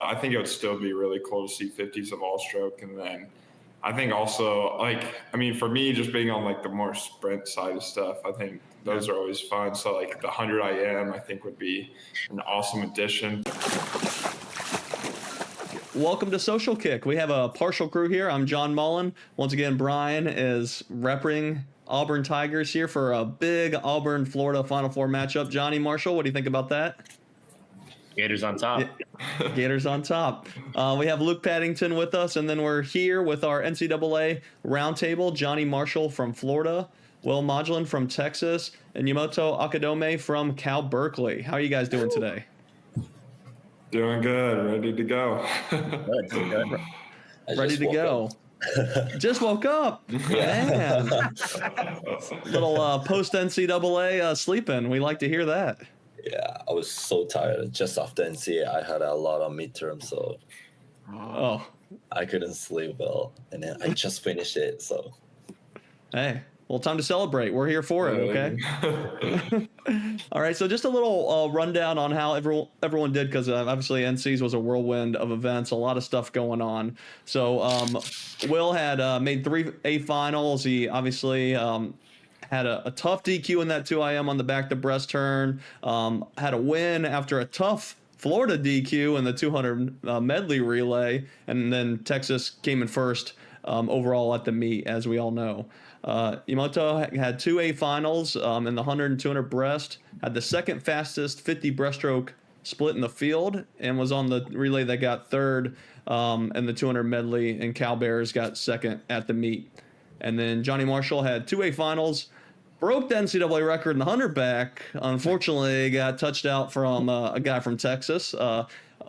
I think it would still be really cool to see 50s of all stroke. And then I think also, for me, just being on like the more sprint side of stuff, I think those are always fun. So like the 100 IM, I think would be an awesome addition. Welcome to Social Kick. We have a partial crew here. I'm John Mullen. Once again, Brian is repping Auburn Tigers here for a big Auburn-Florida Final Four matchup. Jonny Marshall, what do you think about that? Gators on top. Gators on top. We have Luke Paddington with us, and then we're here with our NCAA roundtable. Jonny Marshall from Florida, Will Modglin from Texas, and Yamato Okadome from Cal Berkeley. How are you guys doing today? Doing good. Ready to go. Ready to go. Just woke up. Yeah. Man. Little post-NCAA sleeping. We like to hear that. Yeah, I was so tired. Just after NCAA, I had a lot of midterms, so I couldn't sleep well. And then I just finished it, so. Hey, well, time to celebrate. We're here for it, okay? All right, so just a little rundown on how everyone did, because obviously NC's was a whirlwind of events, a lot of stuff going on. So Will had made 3 A finals. He obviously had a tough DQ in that 2 IM on the back to breast turn, had a win after a tough Florida DQ in the 200 medley relay, and then Texas came in first overall at the meet, as we all know. Yamato had 2 A finals in the 100 and 200 breast, had the second fastest 50 breaststroke split in the field, and was on the relay that got third in the 200 medley, and Cal Bears got second at the meet. And then Jonny Marshall had 2 A finals, broke the NCAA record in the 100 back. Unfortunately, got touched out from a guy from Texas,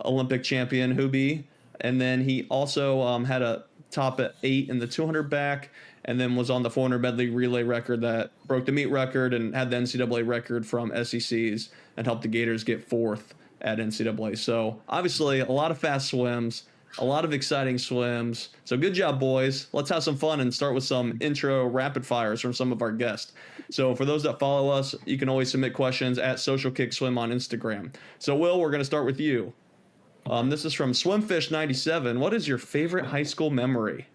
Olympic champion Hubi. And then he also had a top at 8 in the 200 back, and then was on the 400 medley relay record that broke the meet record and had the NCAA record from SECs and helped the Gators get 4th at NCAA. So obviously a lot of fast swims, a lot of exciting swims. So good job, boys. Let's have some fun and start with some intro rapid fires from some of our guests. So for those that follow us, you can always submit questions at Social Kick Swim on Instagram. So Will, we're going to start with you. This is from Swimfish97. What is your favorite high school memory?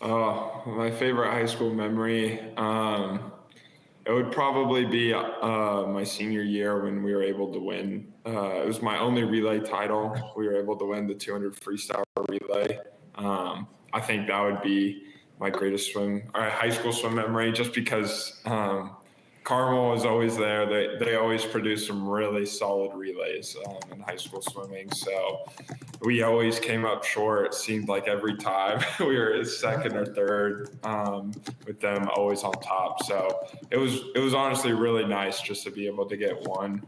My favorite high school memory, it would probably be my senior year when we were able to win. It was my only relay title. We were able to win the 200 freestyle relay. I think that would be my greatest high school swim memory, just because Carmel was always there. They always produced some really solid relays in high school swimming. So we always came up short. It seemed like every time we were second or third, with them always on top. So it was honestly really nice just to be able to get one,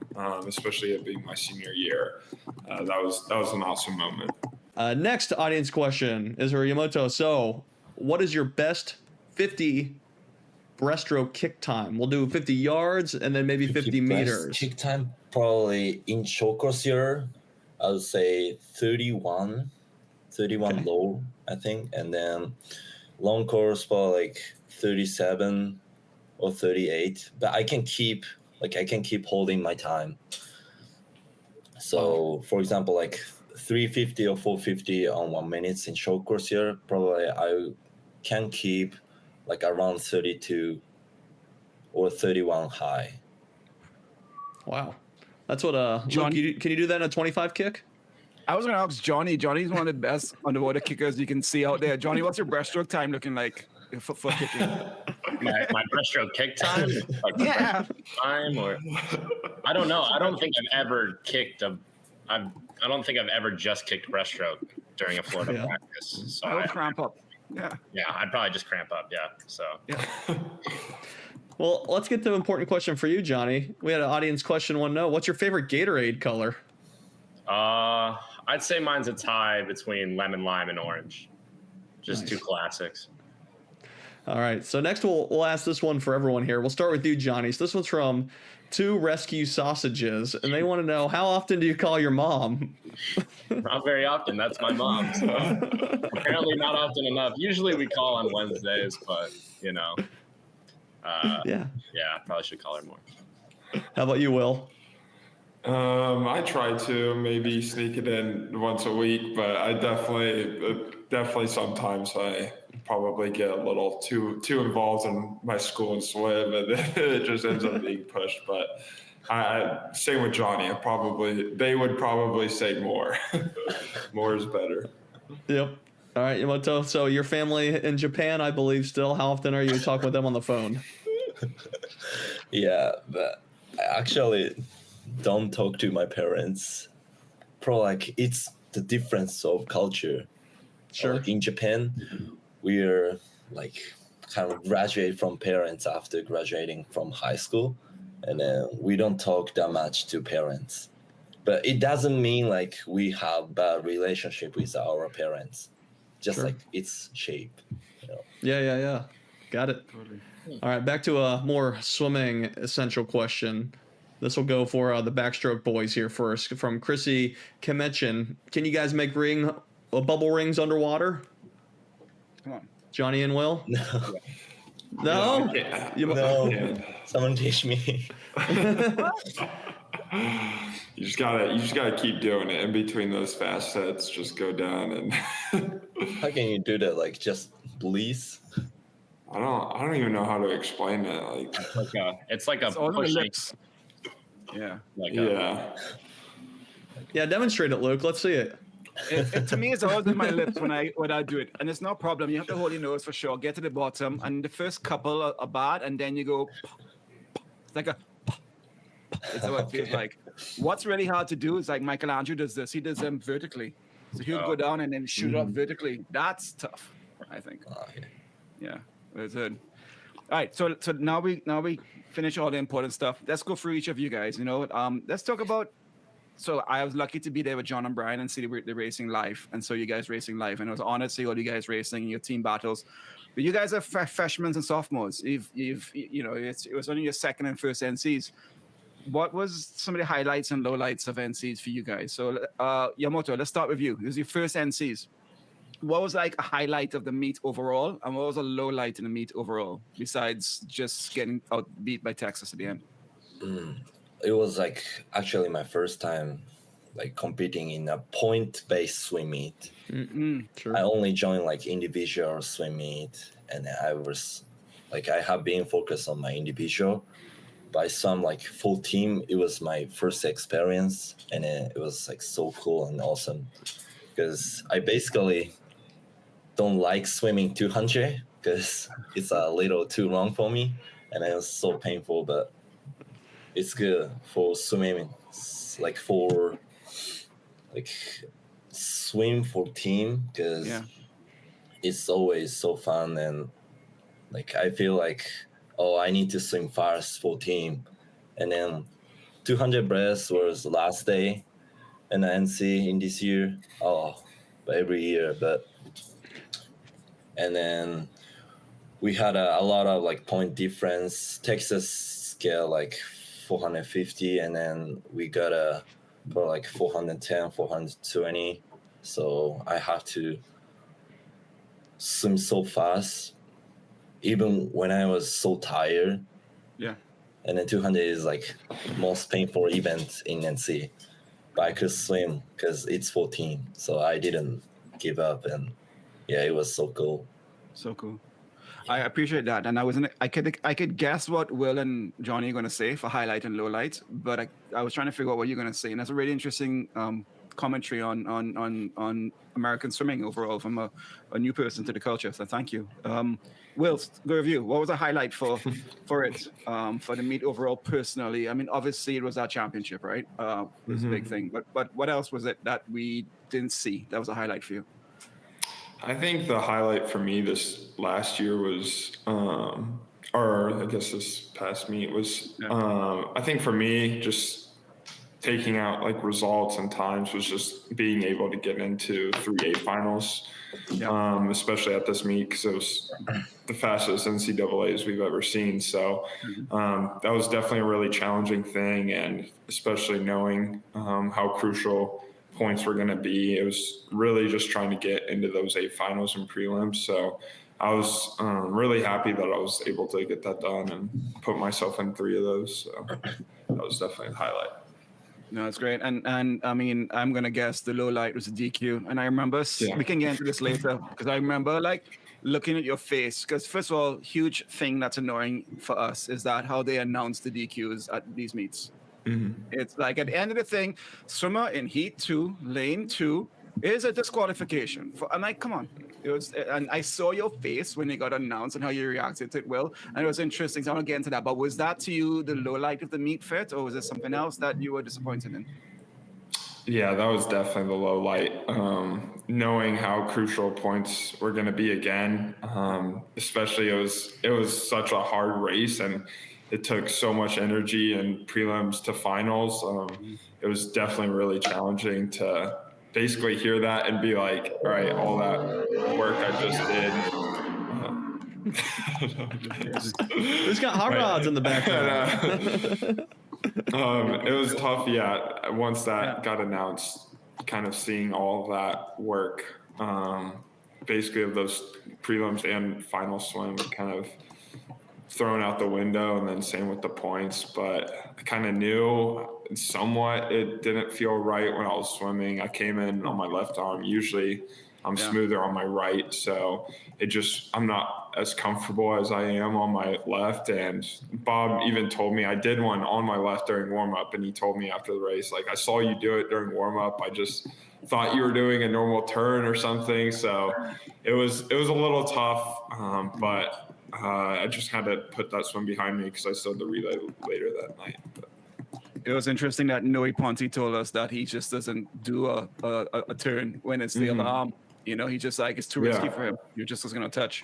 especially it being my senior year. That was an awesome moment. Next audience question is for Yamoto. So what is your best 50 breaststroke kick time? We'll do 50 yards and then maybe 50 meters. Kick time, probably in short course year, I would say 31 okay. Low, I think. And then long course, probably like 37 or 38. But I can keep holding my time. So, for example, like 350 or 450 on 1 minute in short course here, probably I can keep like around 32 or 31 high. Wow. That's what John, Luke, can you do that in a 25 kick? I was going to ask Jonny. Jonny's one of the best underwater kickers you can see out there. Jonny, what's your breaststroke time looking like for kicking? My breaststroke kick time? Like yeah. Time or I don't know. I don't think I've ever kicked I don't think I've ever just kicked breaststroke during a Florida practice. So I would cramp up. Yeah. Yeah, I'd probably just cramp up. Yeah. So. Yeah. Well, let's get to an important question for you, Jonny. We had an audience question want to know, what's your favorite Gatorade color? I'd say mine's a tie between lemon, lime, and orange. Just nice. 2 classics. All right. So next we'll ask this one for everyone here. We'll start with you, Jonny. So this one's from 2 Rescue Sausages, and they want to know, how often do you call your mom? Not very often. That's my mom. So apparently not often enough. Usually we call on Wednesdays, but yeah, I probably should call her more. How about you, Will? I try to maybe sneak it in once a week, but I definitely sometimes I probably get a little too involved in my school and swim, and it just ends up being pushed. But same with Johnny. They would probably say more. More is better. Yep. All right, Yamoto. So your family in Japan, I believe, still. How often are you talking with them on the phone? Yeah, but I actually don't talk to my parents. Like it's the difference of culture. Sure. Like in Japan, we're like kind of graduate from parents after graduating from high school, and then we don't talk that much to parents. But it doesn't mean like we have bad relationship with our parents. Just Sure. like it's shape. Yeah. Got it. Totally. All right, back to a more swimming essential question. This will go for the backstroke boys here first. From Chrissy Kemechin. Can you guys make bubble rings underwater? Come on. Johnny and Will? No, No? Yeah. no. Someone teach me. You just gotta keep doing it in between those fast sets. Just go down and. How can you do that? Like just please. I don't even know how to explain it. Like, It's like a It's all on the pushing. lips. Yeah. Like yeah. Yeah, demonstrate it, Luke. Let's see it. To me, it's always in my lips when I do it, and it's no problem. You have to hold your nose for sure. Get to the bottom, and the first couple are bad, and then you go. It's like a. It's what it feels like. What's really hard to do is like Michelangelo does this. He does them vertically, so he'll go down and then shoot up vertically. That's tough, I think. Okay. Yeah, it's good. All right, so now we finish all the important stuff. Let's go through each of you guys. Let's talk about. So I was lucky to be there with John and Brian and see the racing live, and so you guys racing live, and it was an honor to see all you guys racing in your team battles. But you guys are freshmen and sophomores. It was only your second and first NCs. What was some of the highlights and lowlights of NCs for you guys? So Yamoto, let's start with you. It was your first NCs. What was like a highlight of the meet overall, and what was a low light in the meet overall, besides just getting beat by Texas at the end? It was like actually my first time like competing in a point-based swim meet. Sure. I only joined like individual swim meet, and I have been focused on my individual. By some like full team, it was my first experience, and it was like so cool and awesome because I basically don't like swimming 200 because it's a little too long for me, and it was so painful. But it's good for swimming, like swim for team because it's always so fun, and like I feel like I need to swim fast for team, and then 200 breaths was the last day in the NC in this year. But every year, and then we had a lot of like point difference. Texas scale like 450, and then we got for like 410, 420. So I have to swim so fast, even when I was so tired. Yeah. And then 200 is like most painful event in NC. But I could swim because it's 14, so I didn't give up, and yeah, it was so cool. So cool. I appreciate that, and I could guess what Will and Johnny are going to say for highlight and low light, but I was trying to figure out what you're going to say, and that's a really interesting commentary on American swimming overall from a new person to the culture. So thank you. Will, go with you. What was a highlight for the meet overall personally? I mean, obviously it was our championship, right? It was a big thing, but what else was it that we didn't see that was a highlight for you? I think the highlight for me this last year was, or I guess this past meet was, I think for me, just taking out like results and times was just being able to get into 3A finals, especially at this meet because it was the fastest NCAAs we've ever seen. So that was definitely a really challenging thing, and especially knowing how crucial points were going to be. It was really just trying to get into those 8 finals and prelims. So I was really happy that I was able to get that done and put myself in 3 of those. So that was definitely the highlight. No, it's great. And I mean, I'm gonna guess the low light was a DQ. And I remember we can get into this later because I remember like looking at your face. Because first of all, huge thing that's annoying for us is that how they announce the DQs at these meets. It's like at the end of the thing, swimmer in heat 2, lane 2 is a disqualification. I'm like, come on. It was, and I saw your face when it got announced and how you reacted to it, Will, and it was interesting. So I want to get into that. But was that to you the low light of the meet fit, or was it something else that you were disappointed in? Yeah, that was definitely the low light. Knowing how crucial points were going to be again, especially it was such a hard race and it took so much energy and prelims to finals. It was definitely really challenging to basically hear that and be like, all right, all that work I just did. Who's got hot rods in the background? It was tough, yeah. Once that got announced, kind of seeing all of that work, basically of those prelims and final swim, kind of thrown out the window, and then same with the points. But I kind of knew somewhat it didn't feel right when I was swimming. I came in on my left arm. Usually I'm smoother on my right, so I'm not as comfortable as I am on my left. And Bob even told me I did one on my left during warm up, and he told me after the race, like, I saw you do it during warm up. I just thought you were doing a normal turn or something. So it was a little tough, but I just had to put that swim behind me because I still had the relay later that night. But it was interesting that Noe Ponte told us that he just doesn't do a turn when it's the other arm. You know, he just like, it's too risky for him. You're just going to touch.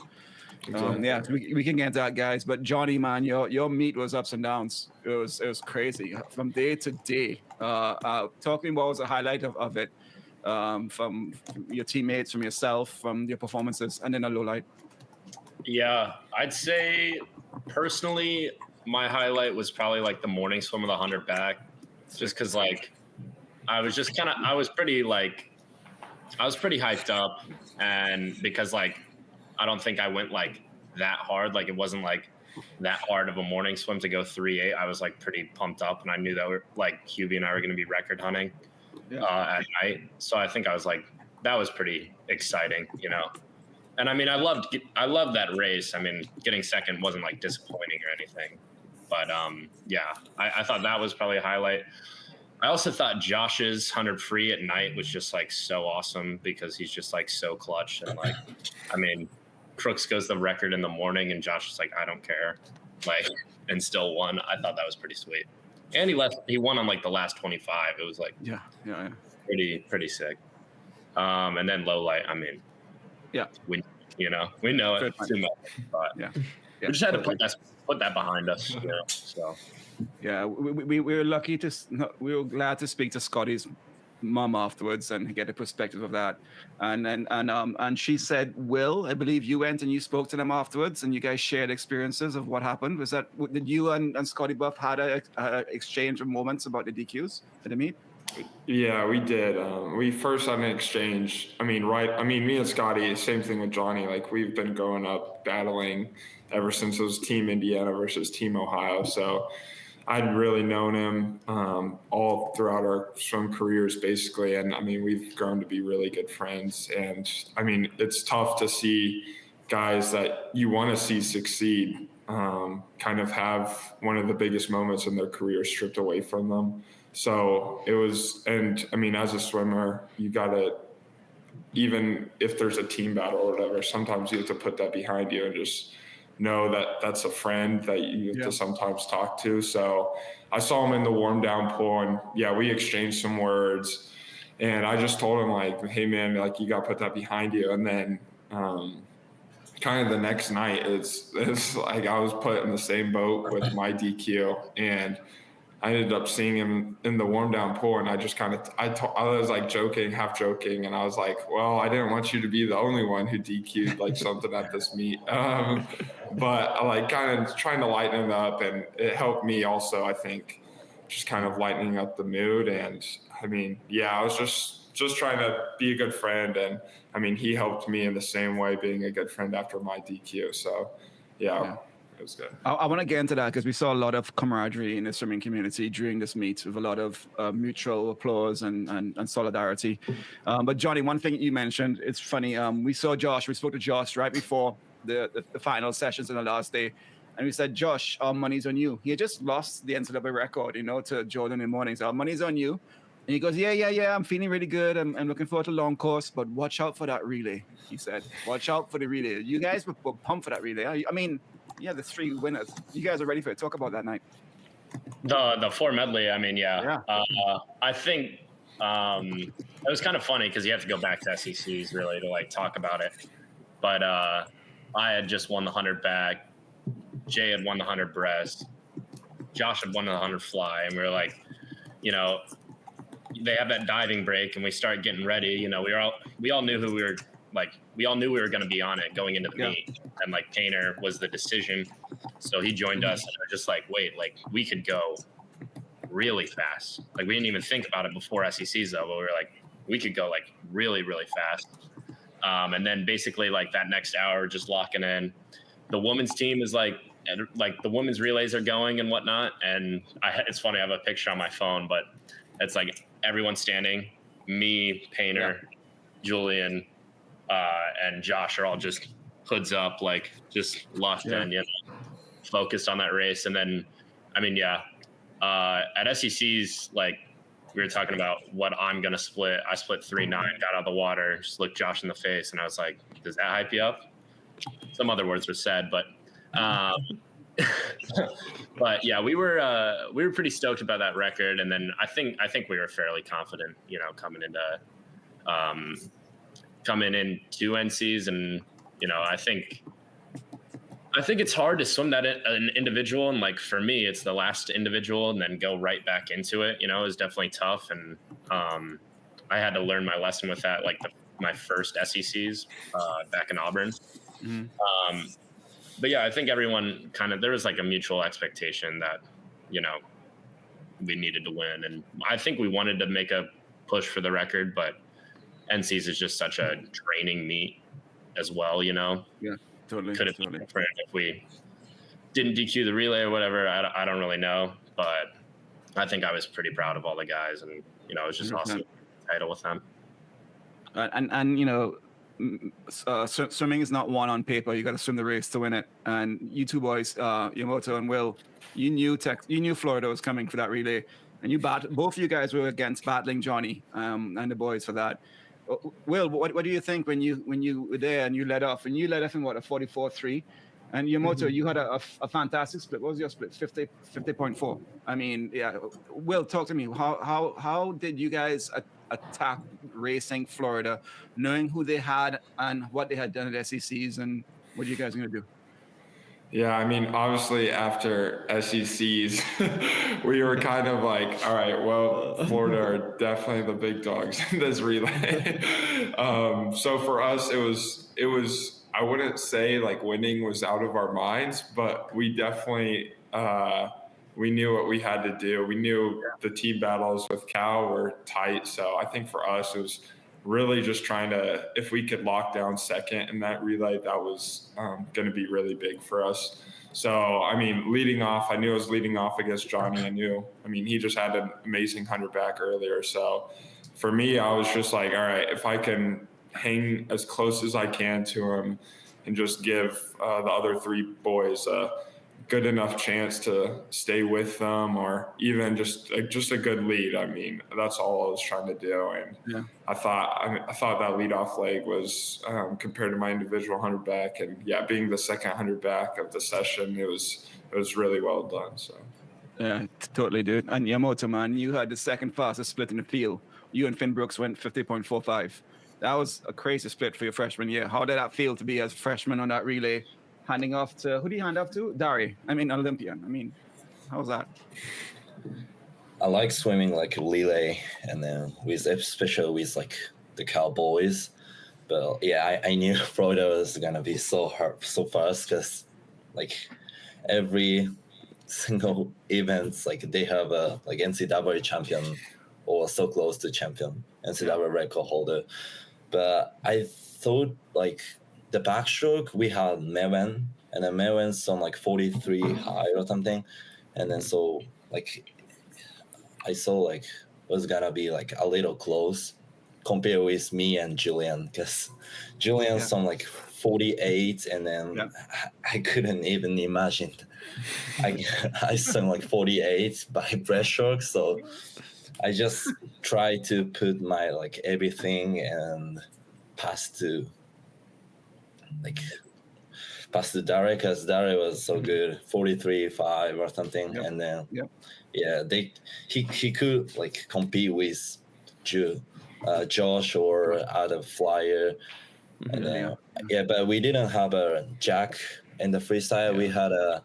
Exactly. We can get that, guys. But Jonny, man, your meet was ups and downs. It was crazy from day to day. Talking about what was the highlight of it, from your teammates, from yourself, from your performances, and then a low light. Yeah, I'd say personally, my highlight was probably like the morning swim of the 100 back, just because like I was pretty hyped up, and because like I don't think I went like that hard. Like it wasn't like that hard of a morning swim to go 3.8. I was like pretty pumped up, and I knew that Hubie and I were going to be record hunting at night. So I think I was like, that was pretty exciting, you know. And I mean, I loved that race. I mean, getting second wasn't like disappointing or anything, but I thought that was probably a highlight. I also thought Josh's 100 free at night was just like so awesome because he's just like so clutch, and like, I mean, Crooks goes the record in the morning and Josh is like, I don't care, like, and still won. I thought that was pretty sweet. And he won on like the last 25. It was like pretty sick. And then low light, I mean, we know it too much, but we just had to put that behind us, you know. So we were lucky we were glad to speak to Scotty's mom afterwards and get a perspective of that, and she said, Will, I believe you went and you spoke to them afterwards and you guys shared experiences of what happened. Did you and Scotty Buff had a exchange of moments about the DQs at the meet? Yeah, we did. We first had an exchange. Me and Scotty, same thing with Jonny. Like, we've been growing up battling ever since it was Team Indiana versus Team Ohio. So I'd really known him all throughout our swim careers, basically. And I mean, we've grown to be really good friends. And I mean, it's tough to see guys that you want to see succeed kind of have one of the biggest moments in their career stripped away from them. So it was, and I mean, as a swimmer, you got to, even if there's a team battle or whatever, sometimes you have to put that behind you and just know that that's a friend that you have to sometimes talk to. So I saw him in the warm down pool, and we exchanged some words, and I just told him like, hey man, like, you got to put that behind you. And then kind of the next night, it's like I was put in the same boat with my DQ, and I ended up seeing him in the warm down pool, and I just I was like half joking. And I was like, well, I didn't want you to be the only one who DQ'd like something at this meet. But I like kind of trying to lighten it up, and it helped me also, I think, just kind of lightening up the mood. And I mean, I was just trying to be a good friend. And I mean, he helped me in the same way, being a good friend after my DQ. So it it was good. I want to get into that because we saw a lot of camaraderie in the swimming community during this meet with a lot of mutual applause and solidarity. But Jonny, one thing you mentioned, it's funny. We spoke to Josh right before the final sessions on the last day. And we said, Josh, our money's on you. He had just lost the NCAA record, to Jordan in the morning. So our money's on you. And he goes, yeah, I'm feeling really good. I'm looking forward to long course, but watch out for that relay, he said. Watch out for the relay. You guys were pumped for that relay. I mean, yeah, the 3 winners. You guys are ready for it. Talk about that night. The 4 medley, I mean, yeah. I think it was kind of funny because you have to go back to SECs really to like talk about it. But I had just won the 100 back. Jay had won the 100 breast. Josh had won the 100 fly. And we were like, they have that diving break and we start getting ready. We all knew who we were like. We all knew we were going to be on it going into the meet. And like Painter was the decision. So he joined us and we're just like, wait, like we could go really fast. Like we didn't even think about it before SECs though, but we were like, we could go like really, really fast. And then basically like that next hour, just locking in. The women's team is like the women's relays are going and whatnot. And it's funny, I have a picture on my phone, but it's like everyone standing, me, Painter, Julian, and Josh are all just hoods up, like just locked in, focused on that race. And then, I mean, at SECs, like we were talking about what I'm going to split. I split 3.9, got out of the water, just looked Josh in the face. And I was like, does that hype you up? Some other words were said, but, but yeah, we were pretty stoked about that record. And then I think we were fairly confident, coming into NCs. And, I think it's hard to swim that an individual. And like, for me, it's the last individual and then go right back into it, it was definitely tough. And, I had to learn my lesson with that, like my first SECs, back in Auburn. Mm-hmm. But yeah, I think everyone there was like a mutual expectation that, we needed to win. And I think we wanted to make a push for the record, but NCs is just such a draining meet as well, Yeah, totally. Could have been different if we didn't DQ the relay or whatever. I don't really know, but I think I was pretty proud of all the guys, and it was just awesome title with them. And swimming is not won on paper. You got to swim the race to win it. And you two boys, Yamoto and Will, you knew Florida was coming for that relay, and both of you guys were battling Jonny and the boys for that. Will, what do you think when you were there and you led off in a 44.3, and Yamoto, you had a fantastic split. What was your split? 50.4. I mean, yeah. Will, talk to me. How did you guys attack racing Florida, knowing who they had and what they had done at SECs, and what are you guys going to do? Yeah, I mean, obviously after SECs, we were kind of like, all right, well, Florida are definitely the big dogs in this relay. So for us, it was, I wouldn't say like winning was out of our minds, but we definitely, we knew what we had to do. We knew the team battles with Cal were tight. So I think for us, it was really just trying to, if we could lock down second in that relay, that was going to be really big for us. So, I mean, leading off, I knew I was leading off against Jonny. He just had an amazing 100 back earlier. So for me, I was just like, all right, if I can hang as close as I can to him and just give the other 3 boys a good enough chance to stay with them, or even just a good lead. I mean, that's all I was trying to do. And I thought that leadoff leg was, compared to my individual 100 back, and being the second 100 back of the session, it was really well done. So. Yeah, totally, dude. And Yamoto, man, you had the second fastest split in the field. You and Finn Brooks went 50.45. That was a crazy split for your freshman year. How did that feel to be as a freshman on that relay? Handing off to, who do you hand off to? Dari. Olympian. How was that? I like swimming like relay, and then especially with like the Cowboys. But yeah, I knew Florida was gonna be so hard, so fast, because like every single events, like they have a like NCAA champion or so close to champion, NCAA record holder. But I thought like the backstroke, we had Mevan and then men went some like 43 high or something, and then so like I saw like it was gonna be like a little close compared with me and Julian, because Julian's some like 48, and then I couldn't even imagine I swam like 48 by breaststroke, so I just try to put my like everything and pass to Dare, because Dare was so good, 43.5 or something, and then he could like compete with Josh or other flyer, and then but we didn't have a Jack in the freestyle. We had a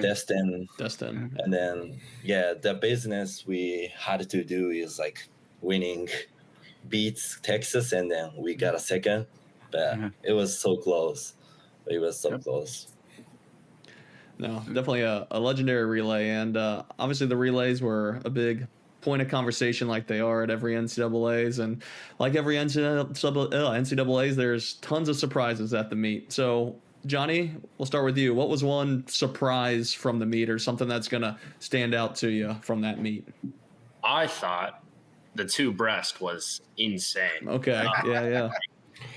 Destin, and then the business we had to do is like winning beats Texas, and then we got a second, but it was so close. It was so close. No, definitely a legendary relay, and obviously the relays were a big point of conversation, like they are at every NCAA's, and like every NCAA's, there's tons of surprises at the meet. So, Jonny, we'll start with you. What was one surprise from the meet, or something that's gonna stand out to you from that meet? I thought the two breast was insane. Okay,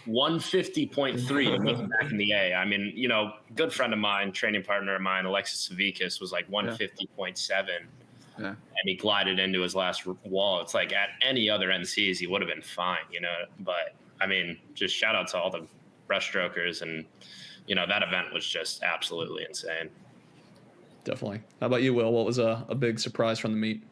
150.3 to make it back in the A. I mean, you know, good friend of mine, training partner of mine, Alexis Savikas, was like 150.7. Yeah. And he glided into his last wall. It's like at any other NCs, he would have been fine, you know. But, I mean, just shout out to all the breaststrokers. And, you know, that event was just absolutely insane. Definitely. How about you, Will? What was a big surprise from the meet?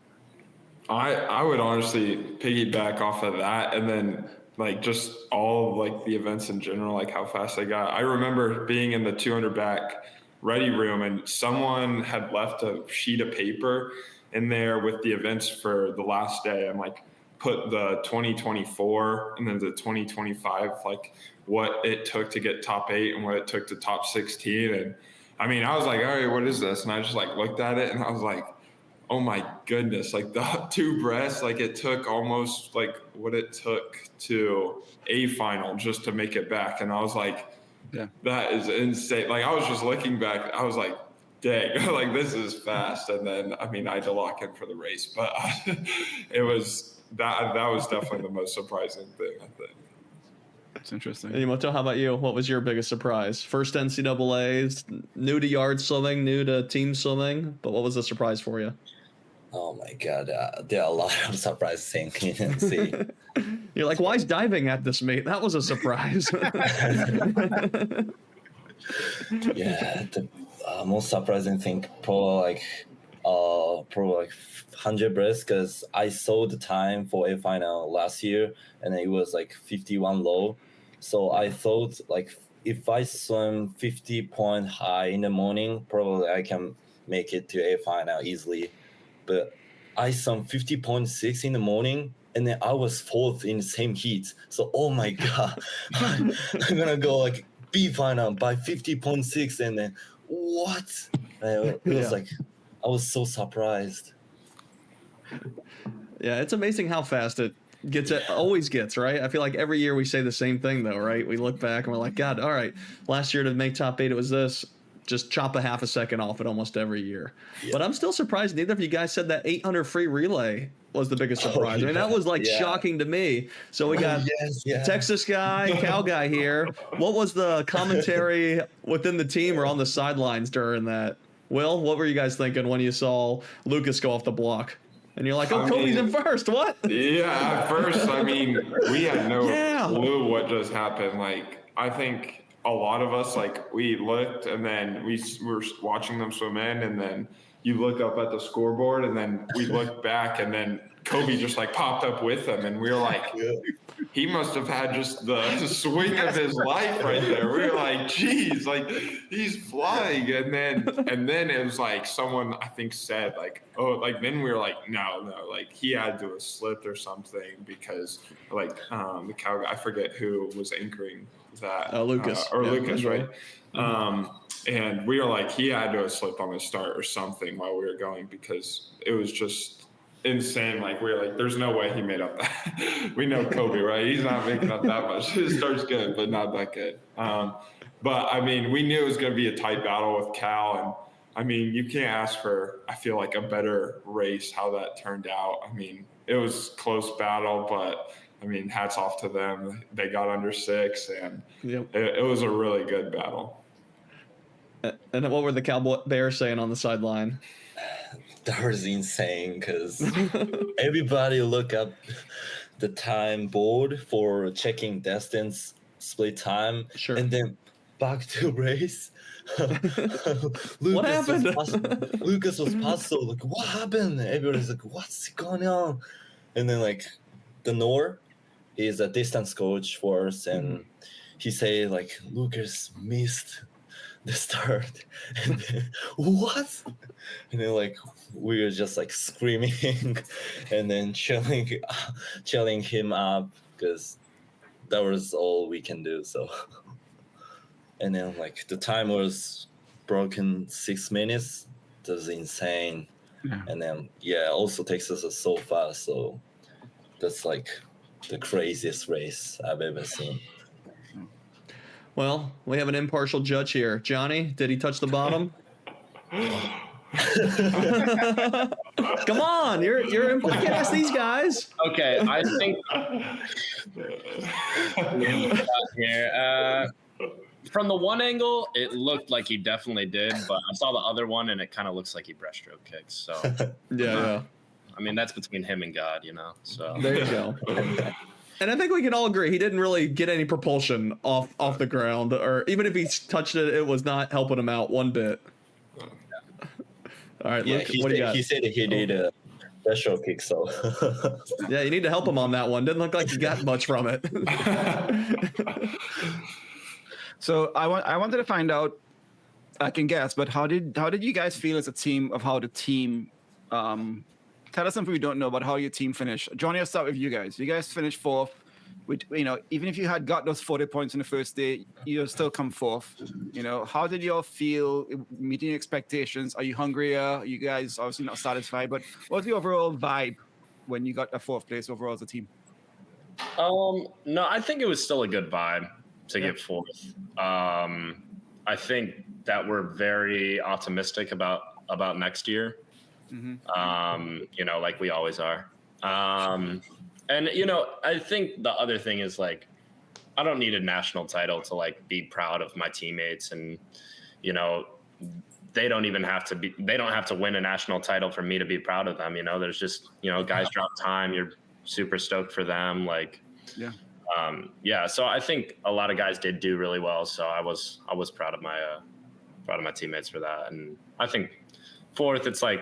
I would honestly piggyback off of that, and then like just all like the events in general, like how fast they got. I remember being in the 200 back ready room, and someone had left a sheet of paper in there with the events for the last day, and like put the 2024 and then the 2025, like what it took to get top 8 and what it took to top 16. And I mean, I was like, all right, what is this? And I just like looked at it, and I was like, oh my goodness, like the two breasts, like it took almost like what it took to a final just to make it back. And I was like, that is insane. Like I was just looking back, I was like, dang, like this is fast. And then, I mean, I had to lock in for the race, but it was, that was definitely the most surprising thing, I think. That's interesting. Yamoto, how about you? What was your biggest surprise? First NCAA's, new to yard swimming, new to team swimming, but what was the surprise for you? Oh my God, there are a lot of surprise things you didn't see. You're like, why is diving at this meet? That was a surprise. The most surprising thing probably like 100 breaths, because I saw the time for a final last year and it was like 51 low. So I thought like if I swim 50 point high in the morning, probably I can make it to a final easily. But I swam 50.6 in the morning, and then I was 4th in the same heat. So, oh my God, I'm gonna go like B final by 50.6, and then what? It was like, I was so surprised. Yeah, it's amazing how fast it gets. It always gets, right? I feel like every year we say the same thing, though, right? We look back and we're like, God, all right, last year to make top 8, it was this. Just chop a half a second off it almost every year. But I'm still surprised neither of you guys said that 800 free relay was the biggest surprise. I mean, that was like shocking to me. So we got Texas guy, Cal guy here. What was the commentary within the team or on the sidelines during that? Will, what were you guys thinking when you saw Lucas go off the block? And you're like, oh, Kobe's in first. What? Yeah, at first, I mean, we had no clue what just happened. Like, I think a lot of us, like, we looked and then we were watching them swim in, and then you look up at the scoreboard, and then we looked back, and then Kobe just like popped up with them, and we were like, he must have had just the swing of his life right there. We were like, geez, like he's flying. And then it was like someone I think said like, oh, like then we were like, no, like he had to have slipped or something, because like the cow guy, I forget who was anchoring that. Lucas. Lucas, right? And we were like, he had to have slipped on the start or something while we were going, because it was just insane. Like we were like, there's no way he made up that. We know Kobe, right? He's not making up that much. His start's good, but not that good. But I mean, we knew it was going to be a tight battle with Cal, and I mean, you can't ask for, I feel like, a better race how that turned out. I mean, it was close battle, but I mean, hats off to them. They got under 6, and it was a really good battle. And what were the Cowboy Bears saying on the sideline? That was insane because everybody look up the time board for checking distance, split time, Sure. and then back to race. What happened? Lucas was puzzled. Like, what happened? Everybody's like, what's going on? And then like the Nor is a distance coach for us, and he say like Lucas missed the start. And then, what? And then like we were just like screaming and then chilling him up because that was all we can do. So and then like the time was broken 6 minutes. That was insane. Yeah. And then also Texas is so fast, so that's like the craziest race I've ever seen. Well, we have an impartial judge here. Johnny, did he touch the bottom? Come on, you're. I can't ask these guys. Okay, I think here. From the one angle, it looked like he definitely did, but I saw the other one, and it kind of looks like he breaststroke kicks. So Yeah. I mean, that's between him and God, you know. So There you go. And I think we can all agree he didn't really get any propulsion off the ground, or even if he touched it, it was not helping him out one bit. All right, Luke, what do you got? He said he did a special kick, so Yeah, you need to help him on that one. Didn't look like he got much from it. So I wanted to find out. I can guess, but how did you guys feel as a team of how the team? Tell us something we don't know about how your team finished. Johnny, I'll start with you guys. You guys finished 4th. With, even if you had got those 40 points in the first day, you still come 4th. How did you all feel meeting your expectations? Are you hungrier? Are you guys obviously not satisfied, but what was the overall vibe when you got a 4th place overall as a team? No, I think it was still a good vibe to get 4th. I think that we're very optimistic about next year. Like we always are. And, I think the other thing is like, I don't need a national title to like be proud of my teammates. And, they don't have to win a national title for me to be proud of them. There's just, guys drop time. You're super stoked for them. Like, so I think a lot of guys did do really well. So I was proud of my teammates for that. And I think 4th, it's like,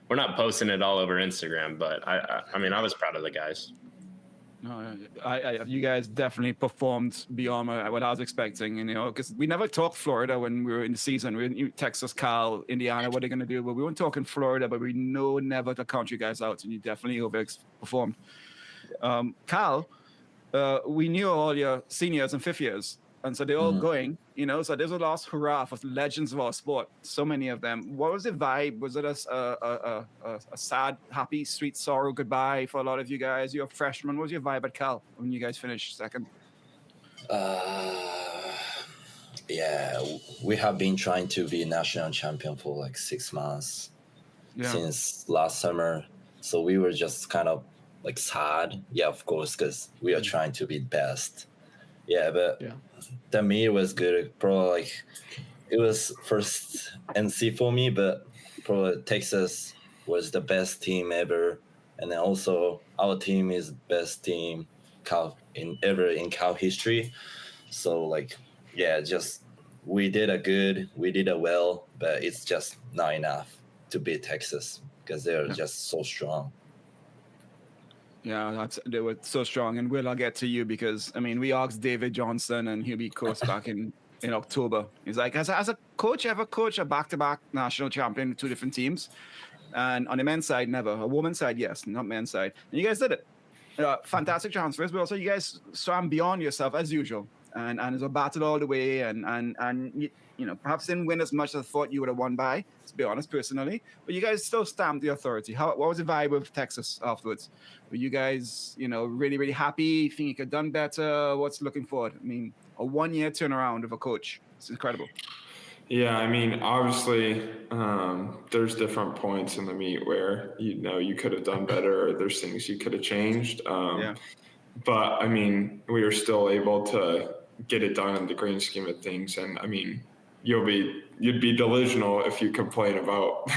we're not posting it all over Instagram, but I mean, I was proud of the guys. No, you guys definitely performed beyond what I was expecting, because we never talked Florida when we were in the season. We Texas, Cal, Indiana, what are they going to do? But we weren't talking Florida, but we know never to count you guys out, and you definitely overperformed. Cal, we knew all your seniors and 5th years, and so they're all going, so there's a last hurrah for legends of our sport, so many of them. What was the vibe? Was it a sad, happy, sweet sorrow goodbye for a lot of you guys? You're freshmen. What was your vibe at Cal when you guys finished 2nd? We have been trying to be national champion for like 6 months since last summer, so we were just kind of like sad, of course, because we are trying to be best. But to me it was good. Probably like it was first NC for me, but probably Texas was the best team ever, and then also our team is best team ever in Cal history. So like just we did well, but it's just not enough to beat Texas because they're just so strong. Yeah, they were so strong. And Will, I'll get to you because, I mean, we asked David Johnson and he'll be coach back in October. He's like, as a coach, ever coach a back-to-back national champion with 2 different teams? And on the men's side, never. A woman's side, yes, not men's side. And you guys did it. Fantastic transfers, but also you guys swam beyond yourself as usual. And it was a battle all the way. And perhaps didn't win as much as I thought you would have won by, to be honest, personally. But you guys still stamped the authority. What was the vibe with Texas afterwards? Were you guys, really, really happy? Think you could have done better? What's looking forward? I mean, a 1 year turnaround of a coach. It's incredible. Yeah, I mean, obviously, there's different points in the meet where you could have done better, or there's things you could have changed. But I mean, we were still able to get it done in the grand scheme of things. And I mean, you'd be delusional if you complain about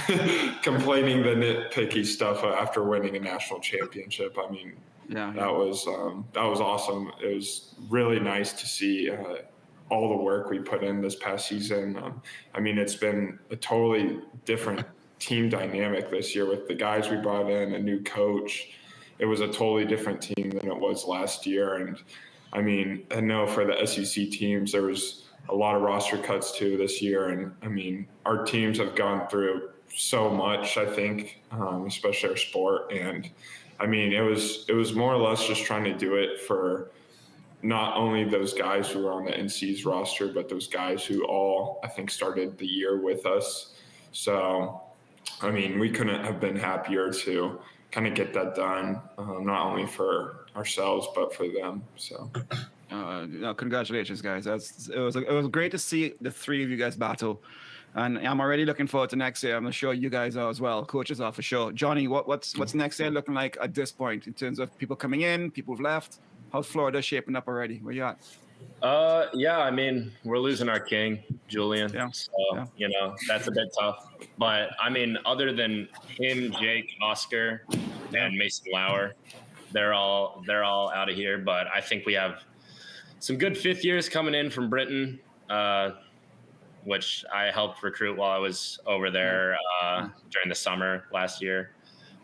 complaining the nitpicky stuff after winning a national championship. I mean, that was awesome. It was really nice to see all the work we put in this past season. I mean, it's been a totally different team dynamic this year with the guys we brought in, a new coach. It was a totally different team than it was last year. And I mean, I know for the SEC teams, there was a lot of roster cuts too this year. And I mean, our teams have gone through so much, I think, especially our sport. And I mean, it was more or less just trying to do it for not only those guys who were on the NC's roster, but those guys who all, I think, started the year with us. So, I mean, we couldn't have been happier to kind of get that done, not only for ourselves, but for them. So, congratulations, guys. It was great to see the three of you guys battle. And I'm already looking forward to next year. I'm sure you guys are as well. Coaches are for sure. Johnny, what's next year looking like at this point in terms of people coming in, people who've left? How's Florida shaping up already? Where you at? Yeah, I mean, we're losing our king, Julian. Yeah. So, that's a bit tough. But I mean, other than him, Jake, Oscar, and Mason Lauer, they're all out of here. But I think we have some good fifth years coming in from Britain, which I helped recruit while I was over there during the summer last year.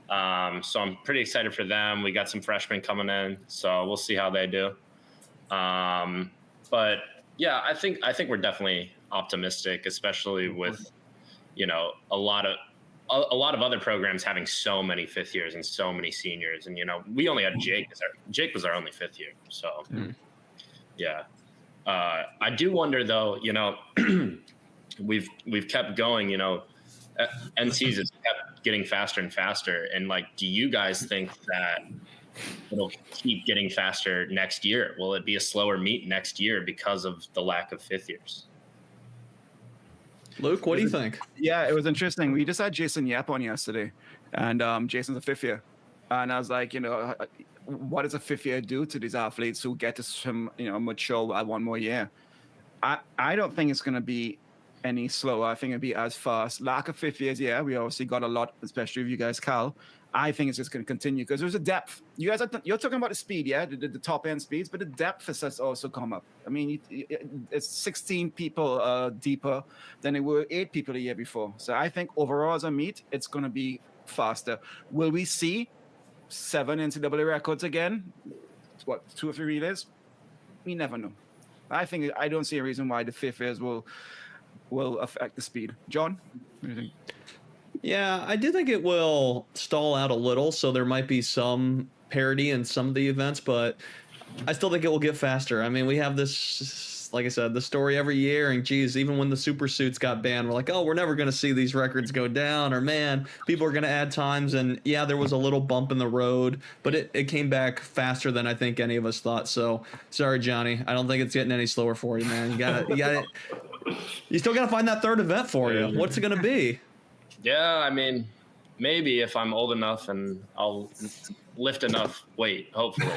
So I'm pretty excited for them. We got some freshmen coming in, so we'll see how they do. But yeah, I think we're definitely optimistic, especially with, a lot of other programs having so many fifth years and so many seniors. And, we only had Jake. Jake was our only fifth year. So yeah. I do wonder though, we've kept going, NC's has kept getting faster and faster. And do you guys think that it'll keep getting faster next year? Will it be a slower meet next year because of the lack of fifth years? Luke, what do you think? Yeah, it was interesting. We just had Jason Yap on yesterday, and Jason's a fifth year. And I was like, what does a fifth year do to these athletes who get to swim, mature at one more year? I don't think it's going to be any slower. I think it'd be as fast. Lack of fifth years, yeah. We obviously got a lot, especially with you guys, Cal. I think it's just going to continue because there's a depth. You guys you're talking about the speed, yeah, the top end speeds, but the depth has also come up. I mean, it's 16 people deeper than it were 8 people the year before. So I think overall as a meet, it's going to be faster. Will we see 7 NCAA records again? 2 or 3 relays? We never know. I don't see a reason why the fifth years will affect the speed. John, what do you think? Yeah, I do think it will stall out a little, so there might be some parity in some of the events, but I still think it will get faster. I mean, we have this, like I said, the story every year, and geez, even when the super suits got banned, we're like, oh, we're never going to see these records go down, or man, people are going to add times, and yeah, there was a little bump in the road, but it came back faster than I think any of us thought. So sorry, Johnny, I don't think it's getting any slower for you, man. You still got to find that third event for you. What's it going to be? Yeah, I mean, maybe if I'm old enough and I'll lift enough weight, hopefully.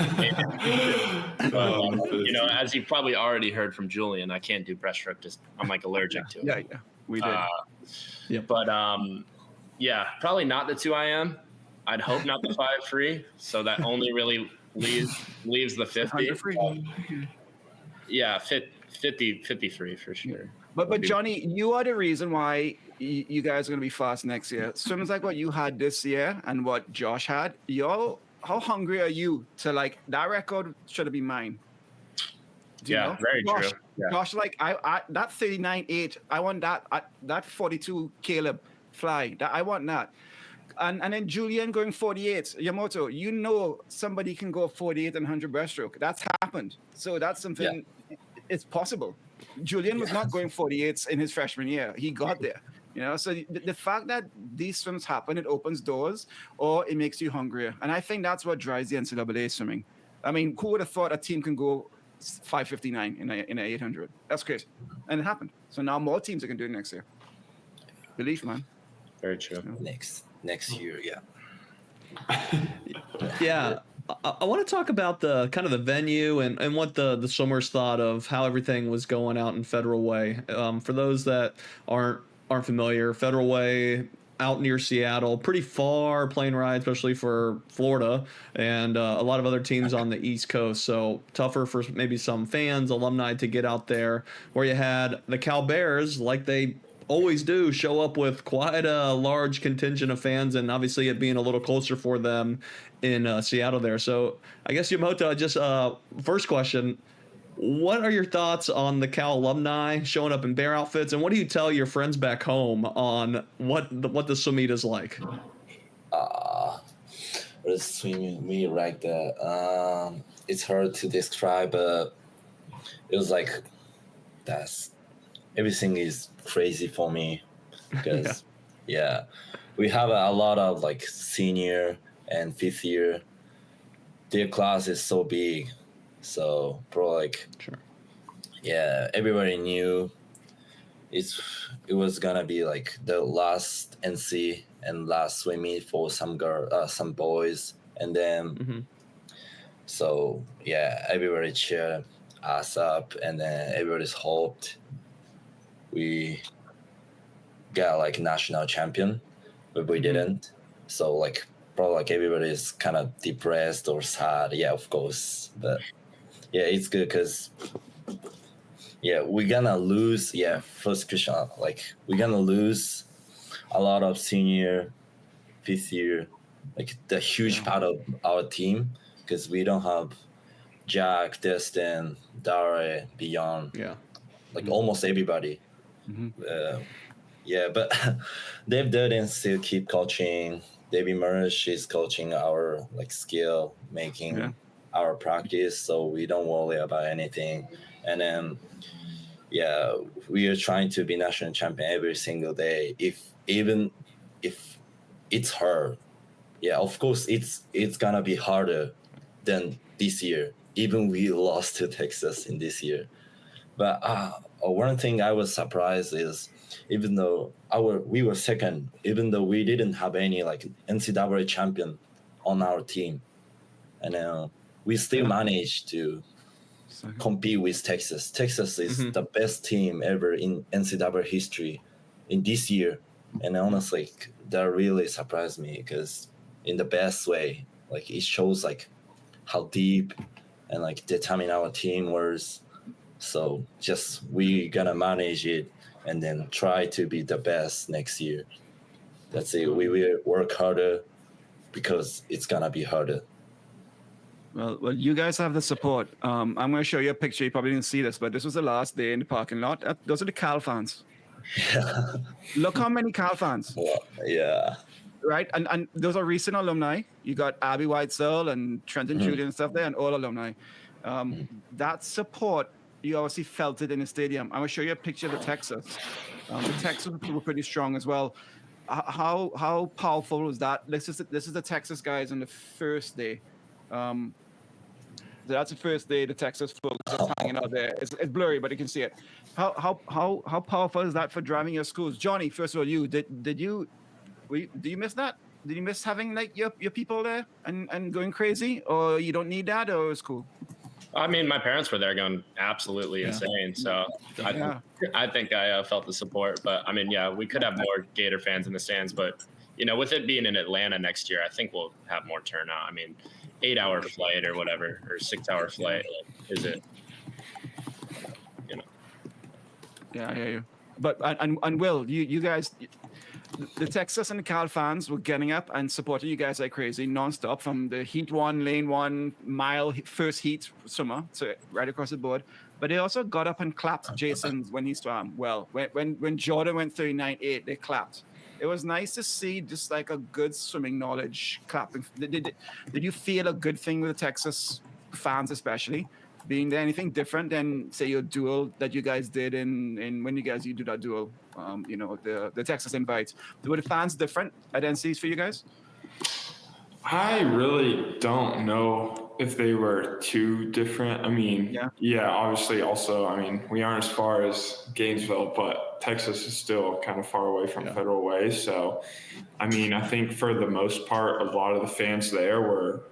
But, as you probably already heard from Julian, I can't do breaststroke. I'm allergic to it. Yeah, we did. Yeah. But probably not the 2 IM. I'd hope not the 5 free. So that only really leaves the 50. Yeah, 50 free for sure. But Johnny, you are the reason why you guys are going to be fast next year. Swims like what you had this year and what Josh had. How hungry are you to that record should be mine? Very Josh, true. Yeah. Josh, I that 39.8, I want that 42 Caleb fly. I want that. And then Julian going 48. Yamato, somebody can go 48 and 100 breaststroke. That's happened. So that's something, it's possible. Julian was not going 48s in his freshman year. He got there. So the fact that these swims happen, it opens doors or it makes you hungrier. And I think that's what drives the NCAA swimming. I mean, who would have thought a team can go 5:59 in a 800. That's crazy, and it happened. So now more teams are gonna do it next year. Belief, man. Very true. Next year, yeah. Yeah. I want to talk about the kind of the venue and what the swimmers thought of how everything was going out in Federal Way. For those that aren't familiar, Federal Way out near Seattle, pretty far plane ride, especially for Florida and a lot of other teams on the East Coast. So tougher for maybe some fans, alumni to get out there. Where you had the Cal Bears, like they always do, show up with quite a large contingent of fans, and obviously it being a little closer for them in Seattle there. So I guess Yamoto, just first question, what are your thoughts on the Cal alumni showing up in bear outfits, and what do you tell your friends back home on what the swim meet is like? The swim meet like that. It's hard to describe, but it was like everything is crazy for me because we have a lot of like senior and fifth year. Their class is so big, so everybody knew it was gonna be like the last NC and last swim meet for some boys, and then everybody cheered us up, and then everybody's hoped we got like national champion, but we didn't. So like probably like everybody's kind of depressed or sad. Yeah, of course, but yeah, it's good because we're gonna lose. Yeah, first question, like we're gonna lose a lot of senior, fifth year, like the huge part of our team because we don't have Jack, Destin, Dare, Beyond. Yeah, like almost everybody. But Dave Durden still keep coaching. David Murray is coaching our like skill making our practice, so we don't worry about anything. And then we are trying to be national champion every single day. Even if it's hard, of course it's gonna be harder than this year. Even we lost to Texas in this year, but one thing I was surprised is even though we were second, even though we didn't have any like NCAA champion on our team, and we still managed to compete with Texas. Texas is the best team ever in NCAA history in this year, and honestly, that really surprised me because in the best way, like it shows like how deep and like determined our team was. So just we gonna manage it and then try to be the best next year. That's it. We will work harder because it's gonna be harder. Well, you guys have the support. I'm going to show you a picture. You probably didn't see this, but this was the last day in the parking lot. Those are the Cal fans. Yeah. Look how many Cal fans. Well, yeah. Right? And those are recent alumni. You got Abby Whitesell and Trenton Judy and stuff there, and all alumni. That support, you obviously felt it in the stadium. I'm going to show you a picture of the Texas. The Texas were pretty strong as well. How powerful was that? This is the Texas guys on the first day. So that's the first day the Texas folks are hanging out there. It's blurry, but you can see it. How powerful is that for driving your schools? Jonny, first of all, did you miss that? Did you miss having like your people there and going crazy, or you don't need that, or it's cool? I mean, my parents were there going absolutely insane. So I think I felt the support. But I mean, we could have more Gator fans in the stands. But, with it being in Atlanta next year, I think we'll have more turnout. I mean, 8-hour flight or whatever, or 6-hour flight, is it? Yeah, I hear you. But, and Will, you guys, the Texas and the Cal fans were getting up and supporting you guys like crazy nonstop from the heat one, lane one, mile first heat summer, so right across the board. But they also got up and clapped Jason when he swam well. When Jordan went 39.8, they clapped. It was nice to see just like a good swimming knowledge clapping. Did you feel a good thing with the Texas fans, especially? Being there anything different than say your duel that you guys did in when you do that duel, the Texas invites? Were the fans different at NCs for you guys? I really don't know if they were too different. I mean, yeah, obviously also, I mean, we aren't as far as Gainesville, but Texas is still kind of far away from Federal Way. So, I mean, I think for the most part, a lot of the fans there were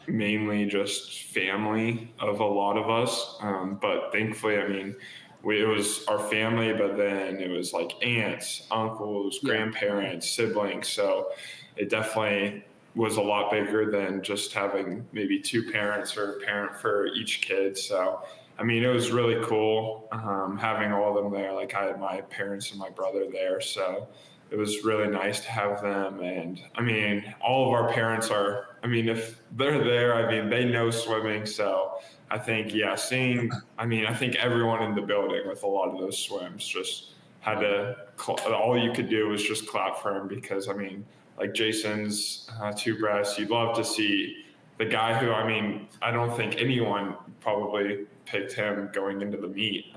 mainly just family of a lot of us. But thankfully, I mean, it was our family, but then it was like aunts, uncles, grandparents, siblings. So it definitely was a lot bigger than just having maybe two parents or a parent for each kid. So, I mean, it was really cool having all of them there. Like I had my parents and my brother there. So it was really nice to have them. And I mean, all of our parents are, I mean, if they're there, I mean, they know swimming. So I think, I think everyone in the building with a lot of those swims just had to, all you could do was just clap for him because, I mean, like Jason's two breasts, you'd love to see the guy who, I mean, I don't think anyone probably picked him going into the meet,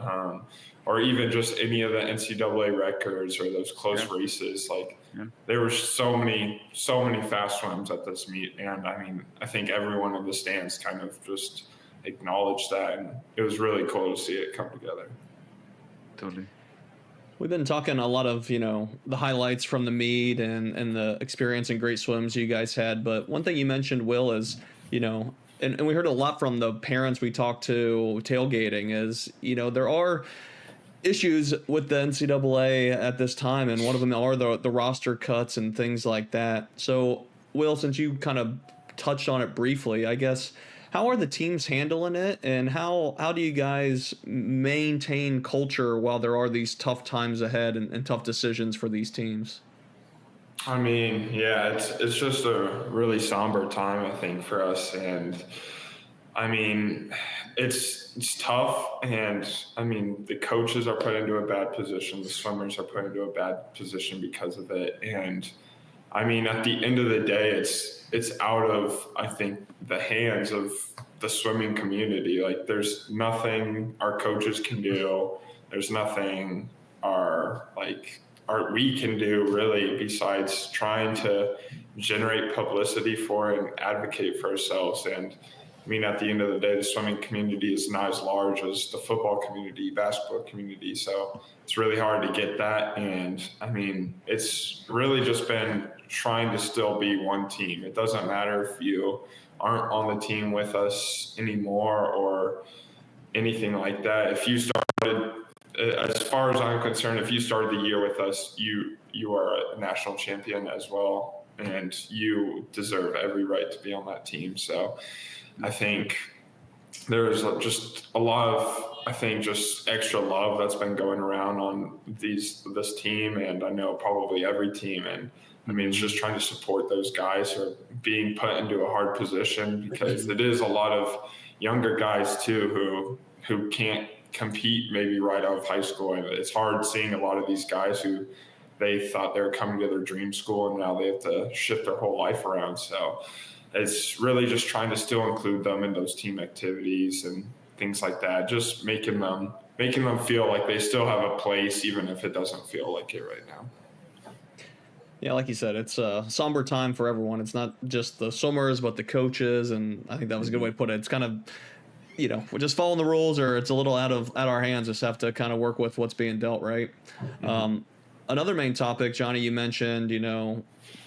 or even just any of the NCAA records or those close races. Like there were so many fast swims at this meet. And I mean, I think everyone in the stands kind of just acknowledged that. And it was really cool to see it come together. Totally. We've been talking a lot of, the highlights from the meet and the experience and great swims you guys had. But one thing you mentioned, Will, is, and we heard a lot from the parents we talked to tailgating is, there are issues with the NCAA at this time. And one of them are the roster cuts and things like that. So, Will, since you kind of touched on it briefly, I guess, how are the teams handling it, and how do you guys maintain culture while there are these tough times ahead and tough decisions for these teams? I mean, it's just a really somber time, I think, for us. And I mean, it's tough. And I mean, the coaches are put into a bad position. The swimmers are put into a bad position because of it. And I mean, at the end of the day, it's out of, I think, the hands of the swimming community. Like there's nothing our coaches can do. There's nothing we can do really besides trying to generate publicity for it and advocate for ourselves. And I mean, at the end of the day, the swimming community is not as large as the football community, basketball community. So it's really hard to get that. And I mean, it's really just been trying to still be one team. It doesn't matter if you aren't on the team with us anymore or anything like that. If you started, as far as I'm concerned, if you started the year with us, you are a national champion as well, and you deserve every right to be on that team. So I think there's just a lot of, just extra love that's been going around on this team, and I know probably every team. And I mean, it's just trying to support those guys who are being put into a hard position, because it is a lot of younger guys too who can't compete maybe right out of high school. And it's hard seeing a lot of these guys who they thought they were coming to their dream school and now they have to shift their whole life around. So it's really just trying to still include them in those team activities and things like that, just making them feel like they still have a place, even if it doesn't feel like it right now. Yeah, like you said, it's a somber time for everyone. It's not just the swimmers, but the coaches, and I think that was a good way to put it. It's kind of, we're just following the rules, or it's a little out our hands. Just have to kind of work with what's being dealt, right? Mm-hmm. Another main topic, Johnny, you mentioned,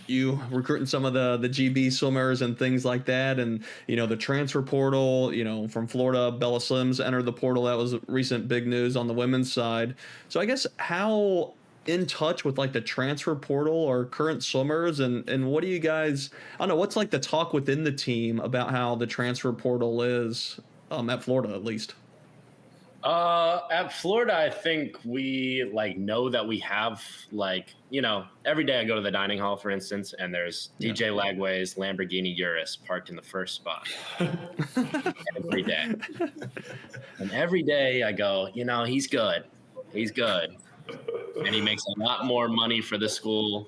you recruiting some of the GB swimmers and things like that, and the transfer portal, from Florida, Bella Slims entered the portal. That was recent big news on the women's side. So I guess how in touch with like the transfer portal or current swimmers, and what do you guys, I don't know, what's like the talk within the team about how the transfer portal is at Florida, at least? At Florida, I think we know that we have every day I go to the dining hall, for instance, and there's DJ Lagway's Lamborghini Urus parked in the first spot every day. And every day I go, he's good. And he makes a lot more money for the school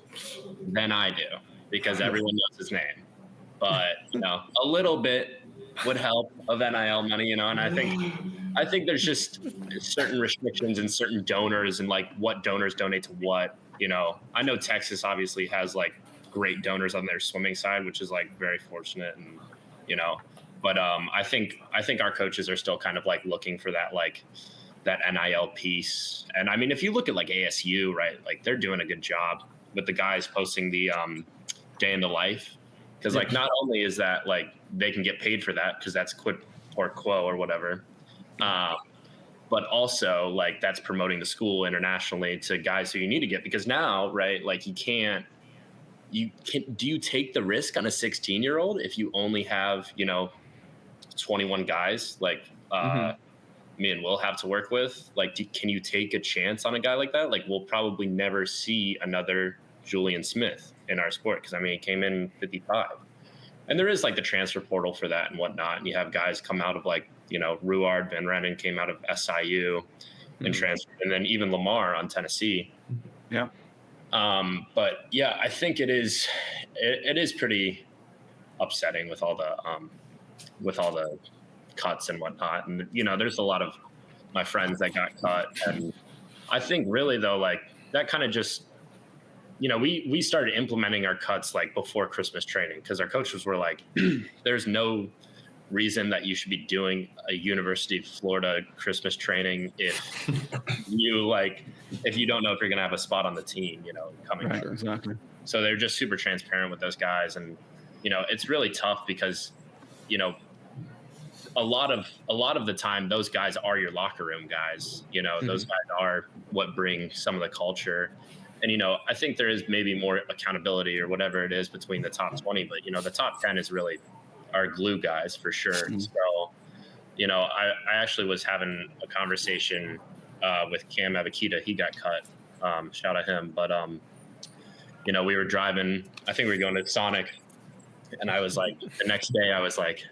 than I do because everyone knows his name. But, a little bit would help of NIL money, and I think there's just certain restrictions and certain donors and what donors donate to what. I know Texas obviously has great donors on their swimming side, which is very fortunate, and But I think our coaches are still kind of like looking for that that NIL piece. And I mean, if you look at like ASU, right, like they're doing a good job with the guys posting the day in the life, because like not only is that like they can get paid for that because that's quid pro quo or whatever, but also like that's promoting the school internationally to guys who you need to get, because now, right, like do you take the risk on a 16-year-old if you only have 21 guys like me and Will have to work with? Like, can you take a chance on a guy like that? Like, we'll probably never see another Julian Smith in our sport, because I mean, he came in 55, and there is like the transfer portal for that and whatnot. And you have guys come out of like, Ruard Van Rennen came out of SIU and transferred, and then even Lamar on Tennessee. Yeah. But yeah, I think it is pretty upsetting with all the cuts and whatnot. And there's a lot of my friends that got cut, and I think really though, like that kind of just, we started implementing our cuts like before Christmas training, because our coaches were like, there's no reason that you should be doing a University of Florida Christmas training if you don't know if you're going to have a spot on the team, coming. Right, exactly. So they're just super transparent with those guys. And, it's really tough because, a lot of the time, those guys are your locker room guys. Those guys are what bring some of the culture. And, I think there is maybe more accountability or whatever it is between the top 20, but, the top 10 is really our glue guys for sure. So, I actually was having a conversation with Cam Avakita. He got cut. Shout out him. But, we were driving, I think we were going to Sonic, and I was like, the next day I was like,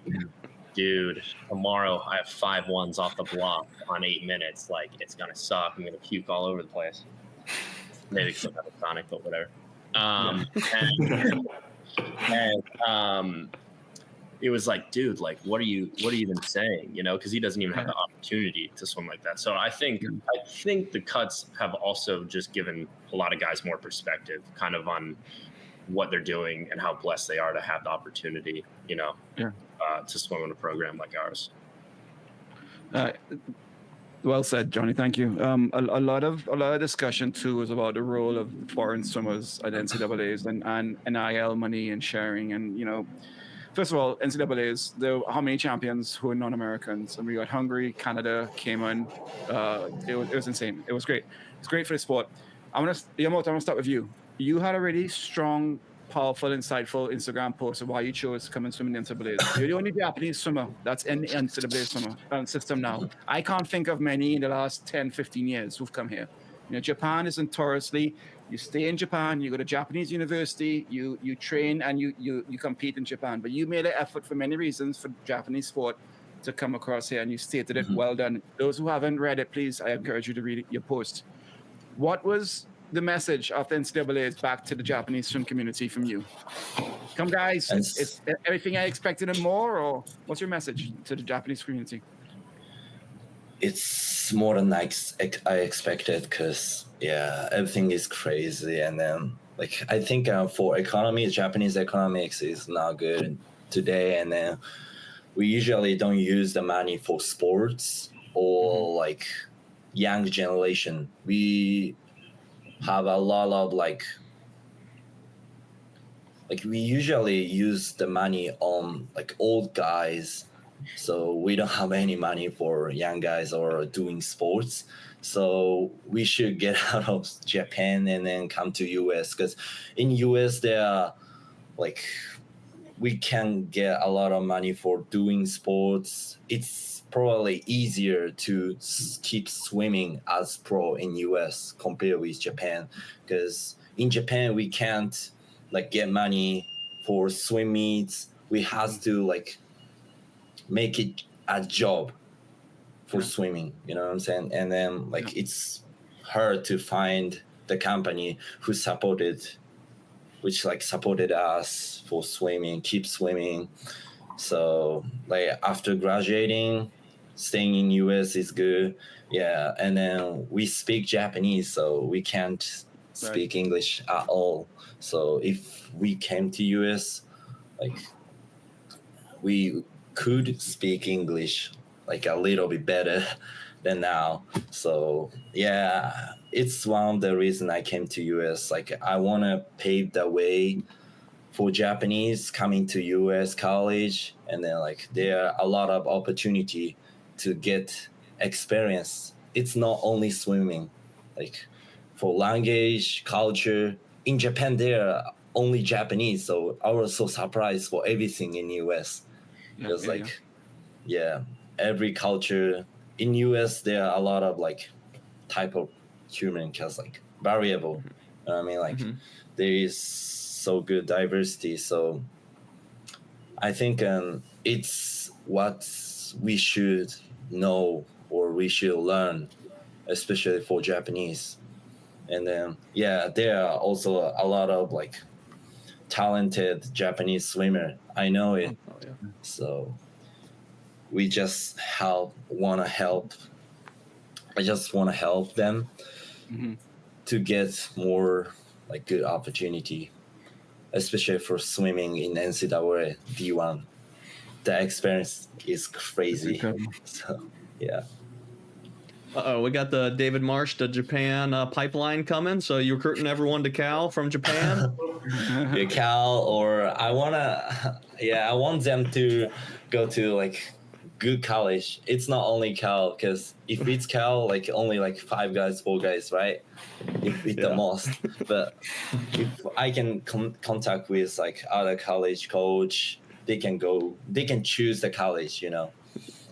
dude, tomorrow I have 5 ones off the block on 8 minutes. Like, it's going to suck. I'm going to puke all over the place. Maybe because I'm not a Sonic, but whatever. It was like, dude, like, what are you even saying? Because he doesn't even have the opportunity to swim like that. So I think the cuts have also just given a lot of guys more perspective, kind of on what they're doing and how blessed they are to have the opportunity, to swim in a program like ours. Well said, Johnny. Thank you. A lot of discussion too was about the role of foreign swimmers at NCAAs and NIL money and sharing. And first of all, NCAAs, how many champions who are non-Americans? And we got Hungary, Canada, Cayman. It was insane. It was great. It's great for the sport. Yamoto, I want to start with you. You had a really strong, powerful, insightful Instagram post of why you chose to come and swim in the NCAAs. You're the only Japanese swimmer that's in the NCAA system now. I can't think of many in the last 10, 15 years who've come here. Japan is notoriously, you stay in Japan, you go to Japanese university, you train and you compete in Japan. But you made an effort for many reasons for Japanese sport to come across here, and you stated it well done. Those who haven't read it, please, I encourage you to read your post. What was the message of the NCAAs back to the Japanese swim community from you? Come, guys, it's everything I expected and more, or what's your message to the Japanese community? It's more than I expected, because everything is crazy. And then I think for Japanese economics is not good today. And then we usually don't use the money for sports or young generation. We have a lot of we usually use the money on old guys, so we don't have any money for young guys or doing sports. So we should get out of Japan and then come to US, because in US there are we can get a lot of money for doing sports. It's probably easier to keep swimming as pro in US compared with Japan, because in Japan we can't get money for swim meets. We have to make it a job for swimming, you know what I'm saying? And then it's hard to find the company who supported us for swimming, keep swimming. So after graduating, staying in US is good. Yeah. And then we speak Japanese, so we can't speak English at all. So if we came to US, we could speak English like a little bit better than now. So yeah, it's one of the reason I came to US. Like I want to pave the way for Japanese coming to US college, and then like there are a lot of opportunity to get experience. It's not only swimming, like for language, culture. In Japan, there are only Japanese, so I was so surprised for everything in US. Because every culture in US there are a lot of like type of human, because like variable. You know what I mean, like there is so good diversity. So I think it's what we should know or we should learn, especially for Japanese. And then there are also a lot of like talented Japanese swimmer. I know it. So we just want to help. I just want to help them to get more like good opportunity, especially for swimming in NCAA D1. The experience is crazy. So yeah. We got the David Marsh to Japan pipeline coming. So you recruiting everyone to Cal from Japan? Cal, or I want them to go to like good college. It's not only Cal, because if it's Cal, like only like 5 guys, 4 guys, right? If it's the most. But if I can contact with like other college coach, they can choose the college, you know.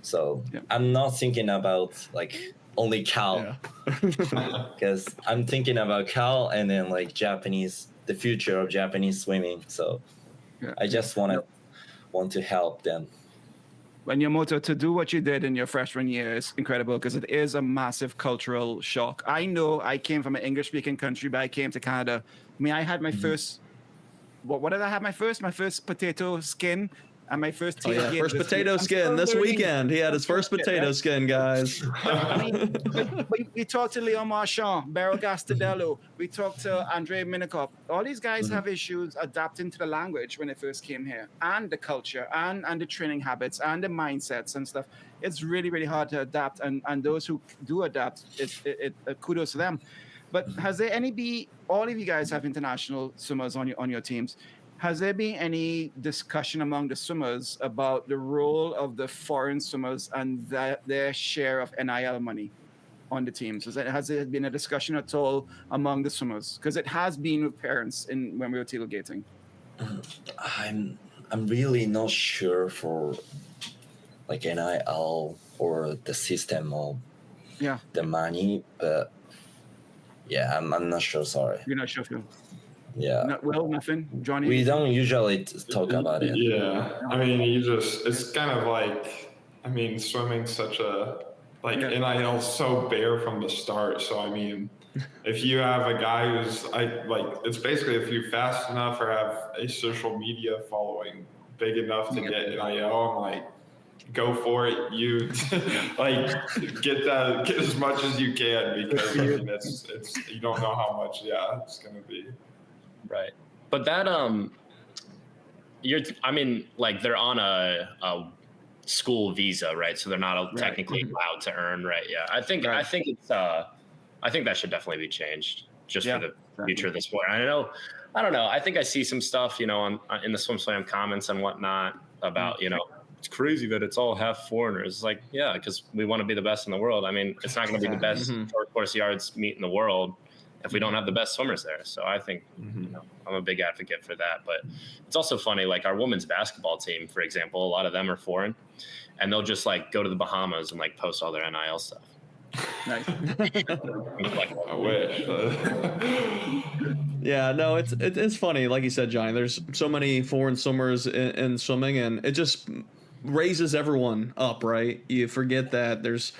So I'm not thinking about like only Cal, because I'm thinking about Cal and then like Japanese, the future of Japanese swimming. So I just want to help them. When Yamoto, to do what you did in your freshman year is incredible, because it is a massive cultural shock. I know I came from an English-speaking country, but I came to Canada. I mean, I had my first. What did I have? My first potato skin. And my first team game. First potato skin this weekend. He had his first potato skin, guys. I mean, we talked to Leon Marchand, Beryl Gastadello. We talked to Andrei Minikov. All these guys have issues adapting to the language when they first came here, and the culture, and the training habits, and the mindsets and stuff. It's really, really hard to adapt. And those who do adapt, kudos to them. But has there all of you guys have international swimmers on your teams. Has there been any discussion among the swimmers about the role of the foreign swimmers and their share of NIL money on the teams? Has there been a discussion at all among the swimmers? Because it has been with parents when we were tailgating. I'm really not sure for like NIL or the system of the money, but I'm not sure. Sorry. You're not sure, Phil? Yeah. Nothing. Jonny? We don't usually talk about it. Yeah. I mean, it's kind of like, I mean, swimming's such a, like, NIL so bare from the start. So, I mean, if you have a guy who's, it's basically if you're fast enough or have a social media following big enough to get NIL, I'm like, go for it. You get as much as you can, because I mean, it's you don't know how much it's going to be. Right. But that, they're on a school visa, right? So they're not technically allowed to earn, right? Yeah. I think that should definitely be changed just for the future of the sport. I don't know. I think I see some stuff, in the Swim Slam comments and whatnot about, it's crazy that it's all half foreigners. It's like, because we want to be the best in the world. I mean, it's not going to be the best short course yards meet in the world if we don't have the best swimmers there. So I think I'm a big advocate for that. But it's also funny, like our women's basketball team, for example, a lot of them are foreign, and they'll just like go to the Bahamas and like post all their NIL stuff. Nice. I wish. It's funny. Like you said, Johnny, there's so many foreign swimmers in swimming, and it just raises everyone up, right? You forget that there's,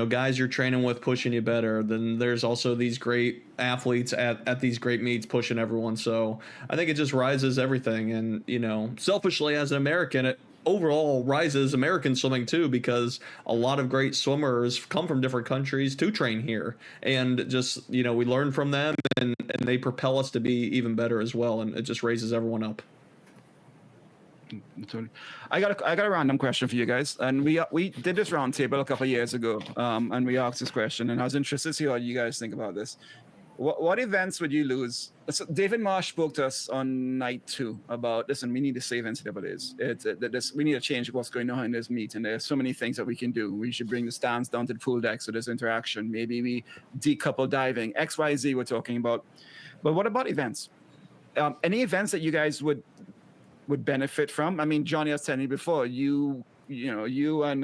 guys you're training with pushing you better. Then there's also these great athletes at these great meets pushing everyone. So I think it just rises everything. And, selfishly as an American, it overall rises American swimming too, because a lot of great swimmers come from different countries to train here. And just, we learn from them, and they propel us to be even better as well. And it just raises everyone up. Totally. I got a random question for you guys, and we did this round table a couple of years ago, and we asked this question, and I was interested to see what you guys think about this. What events would you lose? So David Marsh spoke to us on night 2 about, listen, we need to save NCAAs. We need to change what's going on in this meet, and there's so many things that we can do. We should bring the stands down to the pool deck so there's interaction. Maybe we decouple diving. XYZ we're talking about. But what about events? Any events that you guys would benefit from? I mean, Johnny was telling you before, you and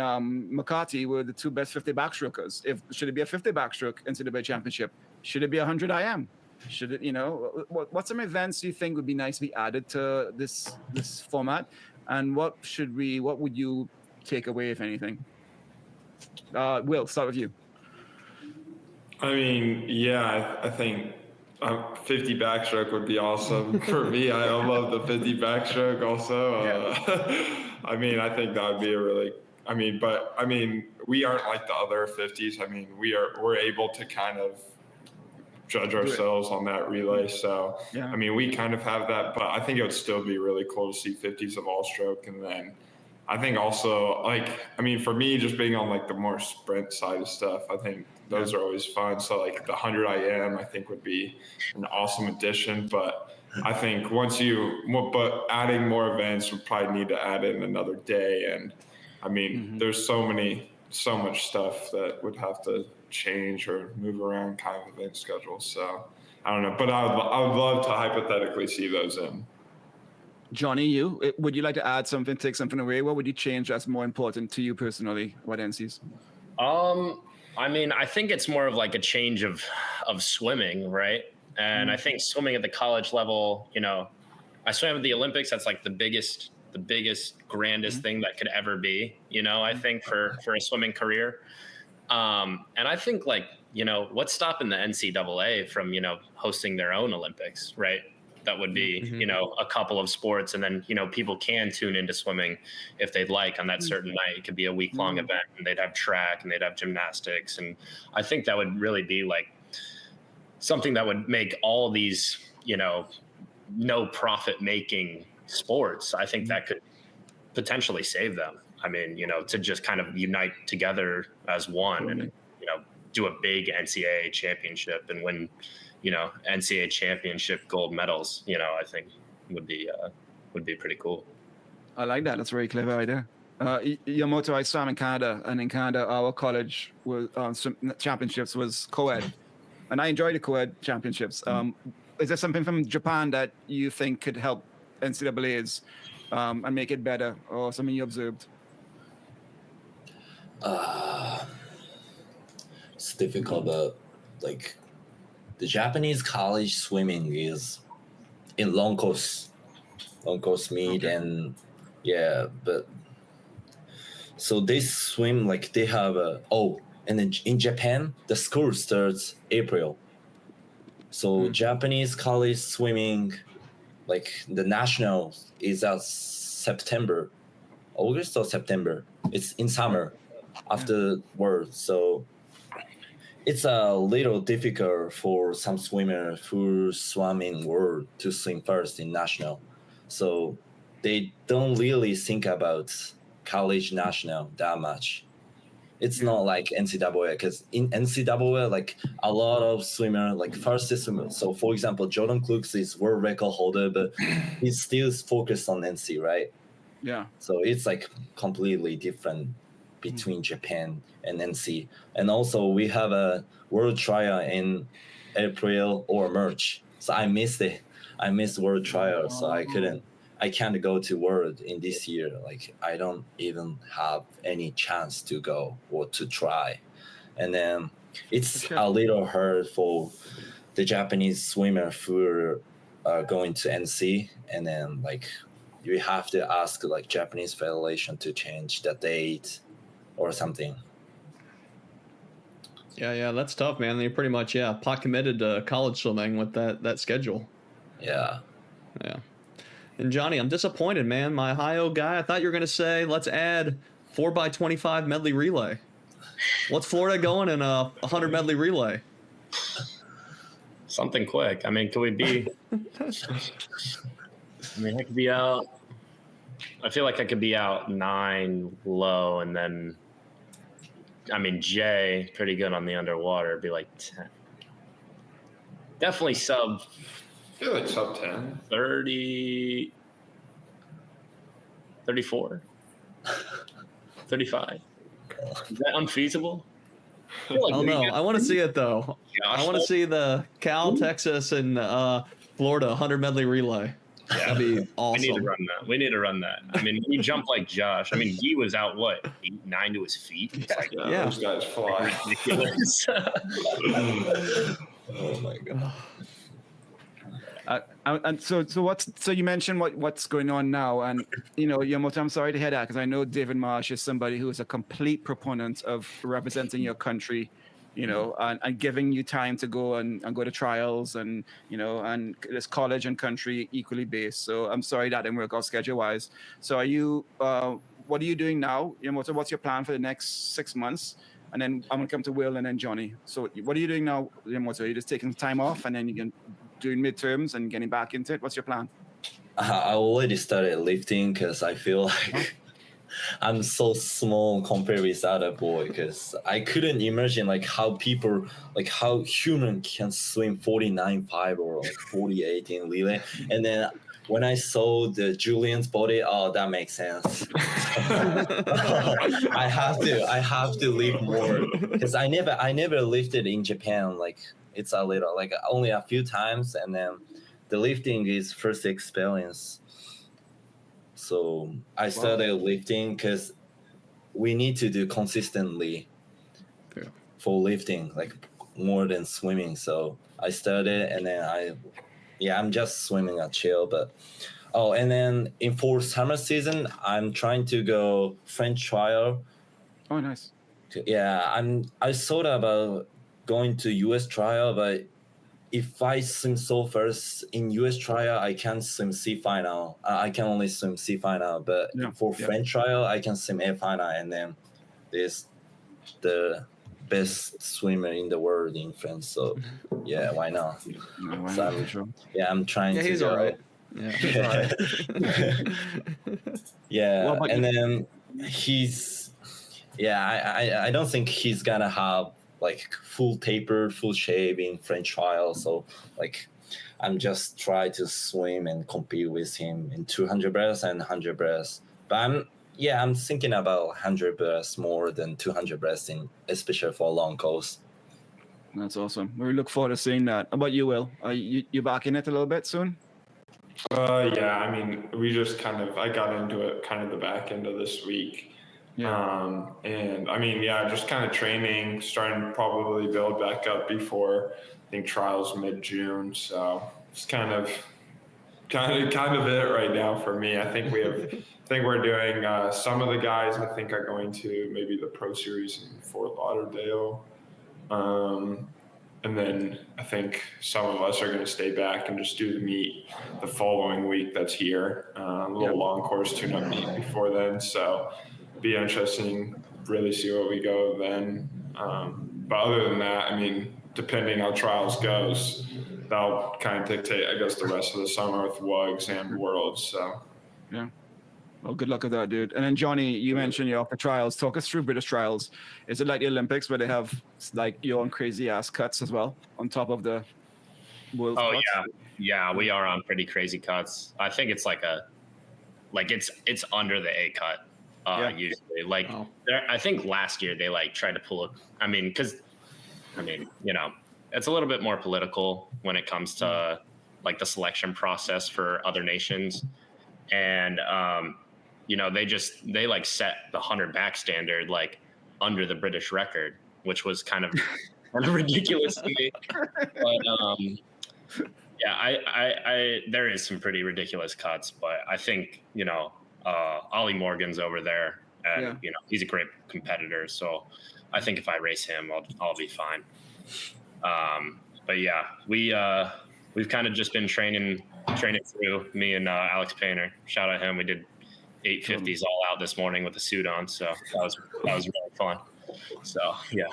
McCarthy were the 2 best 50 backstrokers. Should it be a 50 backstroke NCAA championship? Should it be 100 IM? Should it, what some events do you think would be nice to be added to this format? And what would you take away, if anything? Will, start with you. I mean, yeah, I think 50 backstroke would be awesome for me. I love the 50 backstroke also. I mean, I think that would be we aren't like the other 50s. I mean, we're able to kind of judge ourselves on that relay. So, yeah. I mean, we kind of have that, but I think it would still be really cool to see 50s of all stroke. And then I think also, for me, just being on like the more sprint side of stuff, I think those are always fun. So like the 100 IM, I think would be an awesome addition. But I think but adding more events would probably need to add in another day. And I mean, there's so much stuff that would have to change or move around kind of event schedules. So I don't know, but I would love to hypothetically see those in. Johnny, would you like to add something, take something away? What would you change that's more important to you personally? What NCs? I mean, I think it's more of like a change of swimming, right? And I think swimming at the college level, I swam at the Olympics. That's like the biggest, grandest thing that could ever be, I think for a swimming career. And I think what's stopping the NCAA from, hosting their own Olympics, right? That would be, a couple of sports. And then, people can tune into swimming if they'd like on that certain night. It could be a week-long event, and they'd have track and they'd have gymnastics. And I think that would really be like something that would make all these, no profit making sports. I think that could potentially save them. I mean, to just kind of unite together as one and, do a big NCAA championship and win, NCAA championship gold medals, I think would be pretty cool. I like that. That's a very clever idea. Yamoto, I swam in Canada, and in Canada, our college championships was co-ed, and I enjoyed the co-ed championships. Is there something from Japan that you think could help NCAAs and make it better, or something you observed? It's difficult, but the Japanese college swimming is in long course meet, and but so they swim they have and then in Japan the school starts April, so Japanese college swimming the national is at September, August or September. It's in summer afterwards, so it's a little difficult for some swimmer who swam in world to swim first in national. So they don't really think about college national that much. It's not like NCAA, because in NCAA, a lot of swimmer, first swimmer. So for example, Jordan Klux is world record holder, but he's still focused on NC, right? Yeah. So it's completely different between Japan and NC. And also we have a world trial in April or March. So I missed it. I missed world trial, so I can't go to world in this year. I don't even have any chance to go or to try. And then it's a little hard for the Japanese swimmer who are going to NC, and then you have to ask Japanese Federation to change the date or something. Yeah, that's tough, man. You're pretty much pot committed to college swimming with that schedule. Yeah. And Johnny, I'm disappointed, man. My Ohio guy, I thought you were gonna say let's add 4x25 medley relay. What's Florida going in a 100 medley relay? Something quick. I mean, could we be? I mean, it could be out. I feel like I could be out 9 low, and then I mean Jay pretty good on the underwater, be like 10. Definitely sub I feel like sub 10. 30, 34, 35. Is that unfeasible? I feel like I don't know. I want to see it though. Josh I want to see the Cal, Texas, and Florida 100 medley relay. Yeah. That'd be We need to awesome. run that. We need to run that. I mean, you jump like Josh. I mean, he was out, what, 8, 9 to his feet? It's like Yeah. Those guys fly. ridiculous. Oh my god. And so you mentioned what's going on now, and Yamoto, I'm sorry to hear that, because I know David Marsh is somebody who is a complete proponent of representing your country, and giving you time to go and go to trials, and and this college and country equally based. So I'm sorry that didn't work out schedule wise. So are you what are you doing now, Yamoto? What's your plan for the next 6 months? And then I'm gonna come to Will and then Johnny. So what are you doing now, Yamoto? Are you just taking time off and then you can doing midterms and getting back into it? What's your plan? I already started lifting because I feel like I'm so small compared with other boy, because I couldn't imagine like how human can swim 49.5 or like 48 in relay. And then when I saw the Julian's body, oh, that makes sense. I have to lift more, because I never lifted in Japan. Like it's a little, like only a few times, and then the lifting is first experience. So I started lifting because we need to do consistently for lifting, like more than swimming. So I started, and then I'm just swimming at chill. But and then for summer season, I'm trying to go French trial. Oh, nice. Yeah, I thought about going to US trial, but if I swim so first in US trial, I can't swim C final. I can only swim C final, but for French trial, I can swim A final, and then there's the best swimmer in the world in France. So yeah, why not? No, why So not? I'm trying to he's go. all right. Yeah, he's all right. Yeah, and then I don't think he's gonna have like full taper, full shave in French trial. So like I'm just trying to swim and compete with him in 200 breaths and 100 breaths. But I'm thinking about 100 breaths more than 200 breaths, especially for long course. That's awesome. We look forward to seeing that. How about you, Will? Are you back in it a little bit soon? Yeah, I mean, I got into it kind of the back end of this week. Yeah. And I mean, just kind of training, starting to probably build back up before I think trials mid-June. So it's kind of it right now for me. I think we're doing some of the guys I think are going to maybe the Pro Series in Fort Lauderdale. And then I think some of us are going to stay back and just do the meet the following week that's here. A little long course tune-up meet before then. So be interesting, really see what we go then. But other than that, I mean, depending how trials goes, that'll kind of dictate, I guess, the rest of the summer with WUGs and Worlds. So yeah. Well, good luck with that, dude. And then Johnny, you mentioned you're off the trials. Talk us through British trials. Is it like the Olympics where they have like your own crazy ass cuts as well on top of the world cuts? Yeah, we are on pretty crazy cuts. I think it's it's under the A cut. Usually, like I think last year they like tried to pull it. I mean, because it's a little bit more political when it comes to like the selection process for other nations, and they like set the 100 back standard like under the British record, which was kind of ridiculous to me. But there is some pretty ridiculous cuts, but I think Ollie Morgan's over there, and he's a great competitor. So I think if I race him, I'll be fine. But yeah, we've kind of just been training through, me and Alex Painter. Shout out him. We did 850s all out this morning with the suit on, so that was really fun. So yeah.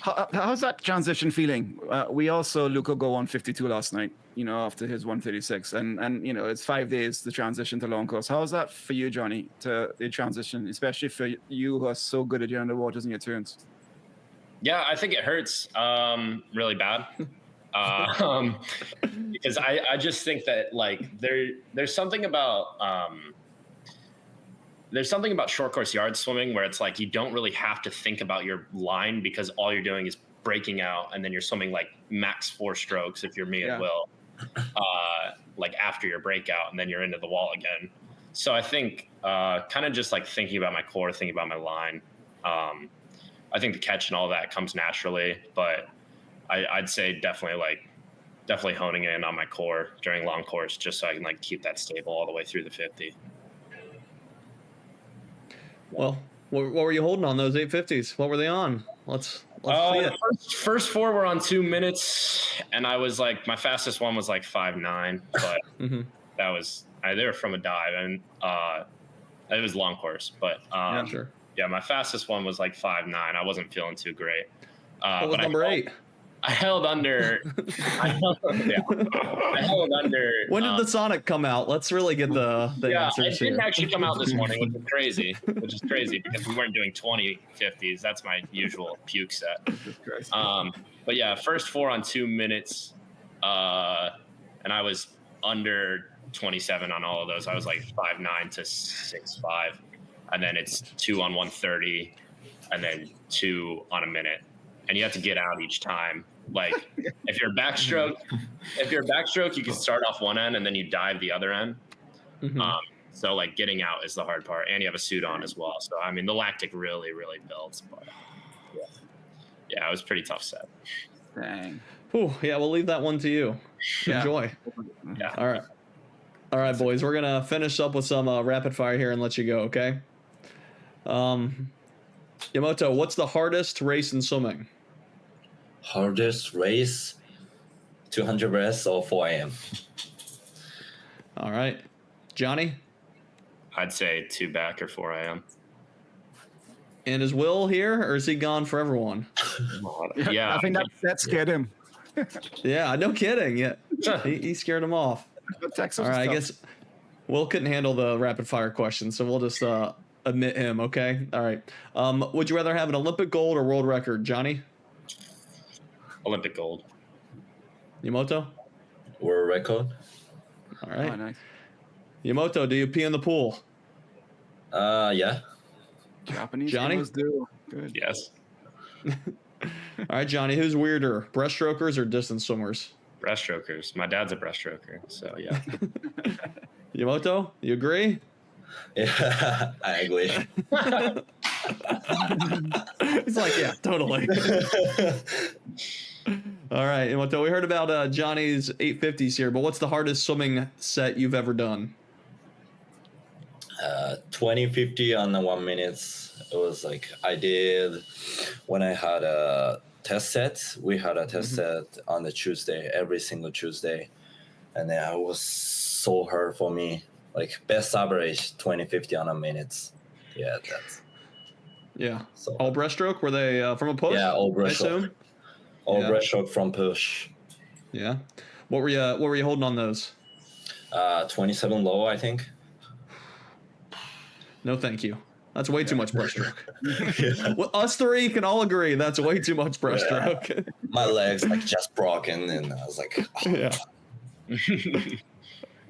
How's that transition feeling? We also Luca go 152 last night, after his 136, and it's 5 days the transition to long course. How's that for you, Jonny, to the transition, especially for you who are so good at your underwaters and your turns? Yeah, I think it hurts really bad. Because I just think that like there's something about short course yard swimming where it's like you don't really have to think about your line because all you're doing is breaking out, and then you're swimming like max 4 strokes if you're me at will, like after your breakout, and then you're into the wall again. So I think kind of just like thinking about my core, thinking about my line. I think the catch and all that comes naturally, but I'd say definitely honing in on my core during long course just so I can like keep that stable all the way through the 50. Well, what were you holding on those 850s? What were they on? Let's see it. First 4 were on 2 minutes, and I was like, my fastest one was like 5.9, but that was they were from a dive, and it was long course, but sure. Yeah, my fastest one was like 5.9. I wasn't feeling too great. What was number 8? I held under. I held under. When did the Sonic come out? Let's really get the answers it didn't here. actually come out this morning, which is crazy because we weren't doing 2050s. That's my usual puke set. But yeah, first 4 on 2 minutes, and I was under 27 on all of those. I was like 5.9 to 6.5, and then it's 2 on 130, and then 2 on a minute, and you have to get out each time. Like if you're backstroke, you can start off one end and then you dive the other end. So like getting out is the hard part, and you have a suit on as well. So I mean, the lactic really, really builds. But yeah, it was a pretty tough set. Dang. Ooh, yeah, we'll leave that one to you. Enjoy. Yeah. All right, boys. We're gonna finish up with some rapid fire here and let you go. Okay. Yamoto, what's the hardest race in swimming? Hardest race, 200 breaths or 4 a.m. All right. Jonny? I'd say 2 back or 4 a.m. And is Will here, or is he gone for everyone? Yeah. I think that scared him. Yeah, no kidding. Yeah, he scared him off. All right, I guess Will couldn't handle the rapid fire question, so we'll just admit him, okay? All right. Would you rather have an Olympic gold or world record, Jonny? Olympic gold. Yamoto? World record. All right. Oh, nice. Yamoto, do you pee in the pool? Yeah. Japanese Jonny? swimmers do. Good. Yes. All right, Jonny, who's weirder, breaststrokers or distance swimmers? Breaststrokers. My dad's a breaststroker, so yeah. Yamoto, you agree? Yeah, I agree. He's like, yeah, totally. All right, Yamoto, we heard about Johnny's 850s here, but what's the hardest swimming set you've ever done? 2050 on the 1 minute. It was like I did when I had a test set. We had a test set on the Tuesday, every single Tuesday, and then it was so hard for me. Like best average 2050 on a minute. Yeah, that's. Yeah. So, all breaststroke? Were they from a push? Yeah, all I breaststroke. assume? All Yeah. breaststroke from push. Yeah. What were you holding on those? 27 low, I think. No, thank you. That's way too much breaststroke. Yeah. Well, us three can all agree that's way too much breaststroke. My legs like just broken, and I was like, oh. Yeah.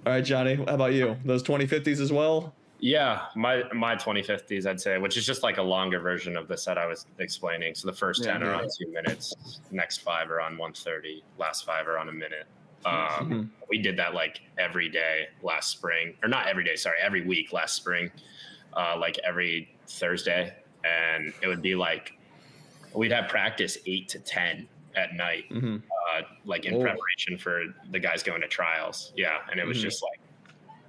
All right, Jonny, how about you? Those 2050s as well? Yeah, my 2050s, I'd say, which is just like a longer version of the set I was explaining. So the first 10 are on 2 minutes, next 5 are on 130, last 5 are on a minute. We did that like every day last spring, or not every day, sorry, every week last spring, like every Thursday. And it would be like, we'd have practice 8 to 10 at night, like in preparation for the guys going to trials. Yeah. And it was just like,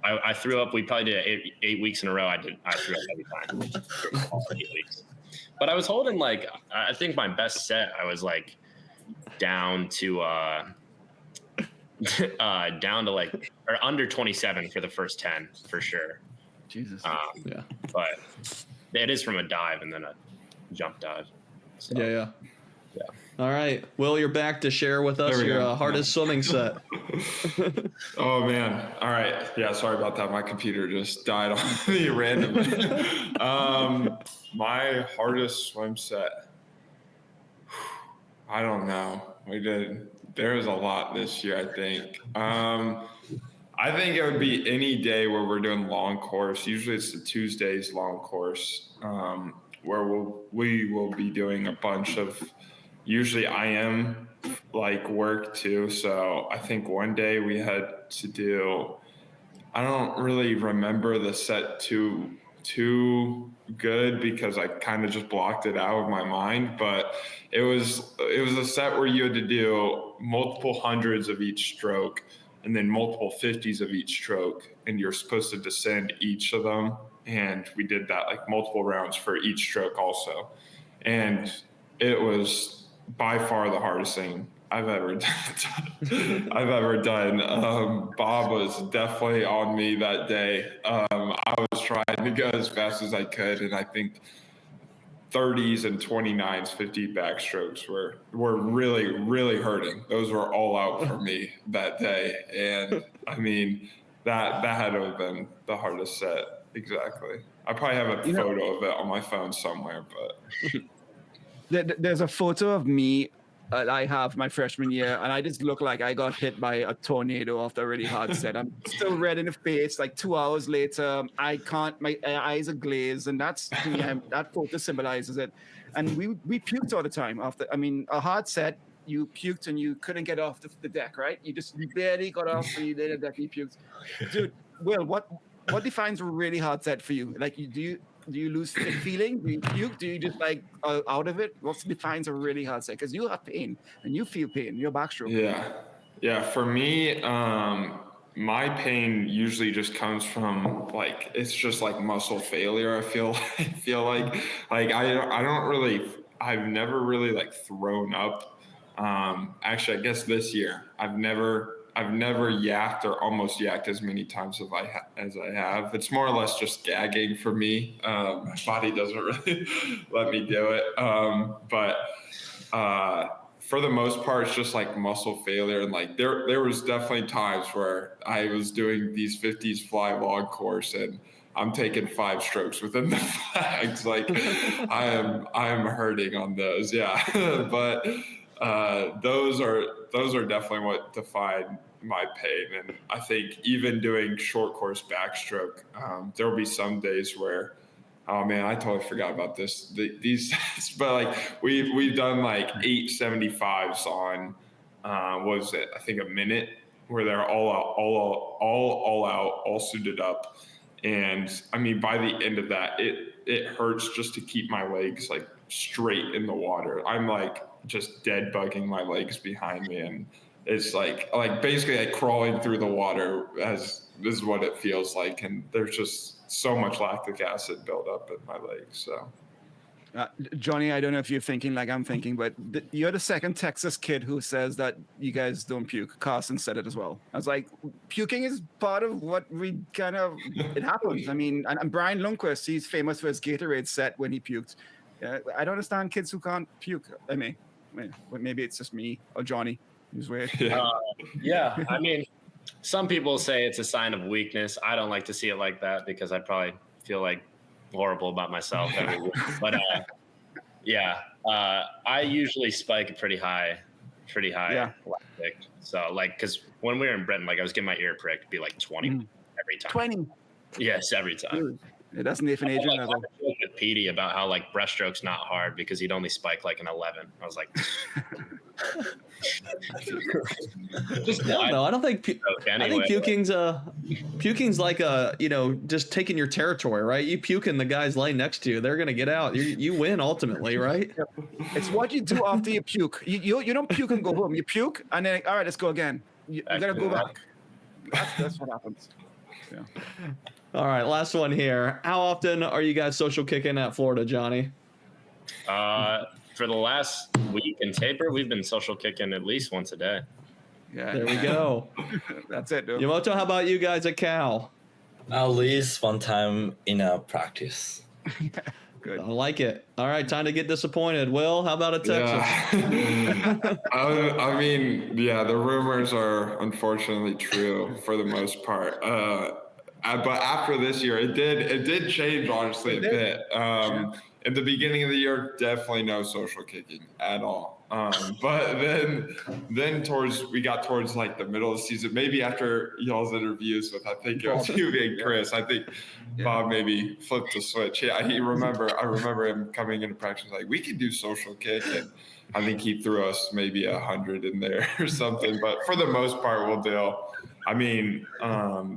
I threw up. We probably did 8 weeks in a row. I threw up every time. 8 weeks. But I was holding like, I think my best set, I was like down to like, or under 27 for the first 10 for sure. Jesus. Yeah. But it is from a dive and then a jump dive. So, Yeah. yeah. All right, Will, you're back to share with us There we your go. hardest swimming set. Oh man. All right. Yeah, sorry about that. My computer just died on me randomly. My hardest swim set. I don't know. There was a lot this year, I think. I think it would be any day where we're doing long course. Usually it's the Tuesdays long course, where we will be doing a bunch of, usually IM like work too. So I think one day we had to do, I don't really remember the set too good because I kind of just blocked it out of my mind, but it was a set where you had to do multiple hundreds of each stroke and then multiple 50s of each stroke, and you're supposed to descend each of them, and we did that like multiple rounds for each stroke also, and it was by far the hardest thing I've ever done. Bob was definitely on me that day. I was trying to go as fast as I could, and I think 30s and 29s, 50 backstrokes were really, really hurting. Those were all out for me that day. And I mean, that had to have been the hardest set. Exactly. I probably have a photo of it on my phone somewhere, but There's a photo of me I have my freshman year, and I just look like I got hit by a tornado after a really hard set. I'm still red in the face. Like 2 hours later, I can't. My eyes are glazed, and that's to me, that photo symbolizes it. And we puked all the time after. I mean, a hard set, you puked and you couldn't get off the deck, right? You barely got off, and you did the deck. You puked, dude. Will, what defines a really hard set for you? Like, do you lose the feeling? Do you puke? Do you just like out of it? What defines a really hard set? Because you have pain and you feel pain. Your backstroke. Yeah. For me, my pain usually just comes from like it's just like muscle failure. I feel like I've never really like thrown up. Actually, I guess this year I've never yacked or almost yacked as many times as I have. It's more or less just gagging for me. My body doesn't really let me do it. But for the most part, it's just like muscle failure. And like there was definitely times where I was doing these 50s fly log course and I'm taking 5 strokes within the flags. Like I am hurting on those. Yeah. But those are definitely what define my pain. And I think even doing short course backstroke, there will be some days where, oh man, I totally forgot about these but like we've done like 875s on what was it? I think a minute, where they're all out, all suited up. And I mean, by the end of that, it hurts just to keep my legs like straight in the water. I'm like just dead bugging my legs behind me, and it's like basically like crawling through the water this is what it feels like. And there's just so much lactic acid built up in my legs. So Jonny, I don't know if you're thinking like I'm thinking, but you're the second Texas kid who says that you guys don't puke. Carson said it as well. I was like, puking is part of what we it happens. I mean, and Brian Lundquist, he's famous for his Gatorade set when he puked. I don't understand kids who can't puke. I mean, maybe it's just me or Jonny. He's weird. Yeah. I mean, some people say it's a sign of weakness. I don't like to see it like that because I probably feel like horrible about myself every week. But I usually spike pretty high lactic. So like, because when we were in Britain, like I was getting my ear pricked, it'd be like 20 every time. 20. Yes, every time. Dude, that's Nathan Adrian. I was with Petey about how like breaststroke's not hard because he'd only spike like an 11. I was like, just no, I don't think. I think puking's like just taking your territory, right? You puke in the guys laying next to you, they're gonna get out. You win ultimately, right? It's what you do after you puke. You don't puke and go home. You puke and then all right, let's go again. You gotta go back. That's what happens. Yeah. All right, last one here. How often are you guys social kicking at Florida, Jonny? For the last week in taper, we've been social kicking at least once a day. Yeah, there we go. That's it, dude. Yamoto, how about you guys at Cal? At least one time in a practice. Good. I like it. All right, time to get disappointed. Will, how about at Texas? Yeah. I mean, yeah, the rumors are unfortunately true for the most part. But after this year, it did change honestly a bit. In the beginning of the year, definitely no social kicking at all. But then we got towards like the middle of the season, maybe after y'all's interviews with, I think it was you and Chris. I think Bob maybe flipped the switch. Yeah, I remember him coming into practice like, we can do social kick, and I think he threw us maybe 100 in there or something. But for the most part, we'll deal. I mean,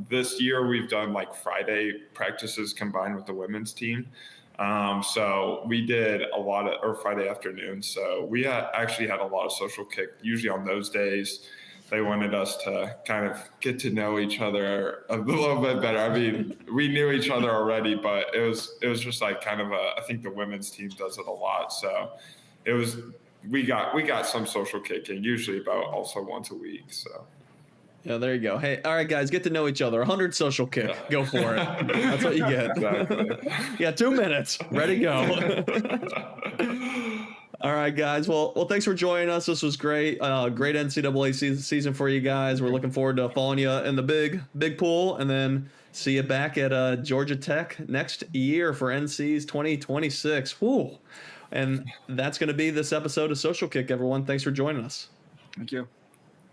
this year we've done like Friday practices combined with the women's team. So we did a lot of, or Friday afternoon. So we actually had a lot of social kick. Usually on those days, they wanted us to kind of get to know each other a little bit better. I mean, we knew each other already, but it was just like kind of I think the women's team does it a lot. So we got some social kicking, usually about also once a week. So. Yeah, there you go. Hey, all right, guys, get to know each other. 100 social kick. Go for it. That's what you get. Exactly. Yeah, 2 minutes. Ready, go. All right, guys. Well, thanks for joining us. This was great. Great NCAA season for you guys. We're looking forward to following you in the big pool, and then see you back at Georgia Tech next year for NC's 2026. Woo! And that's going to be this episode of Social Kick, everyone. Thanks for joining us. Thank you.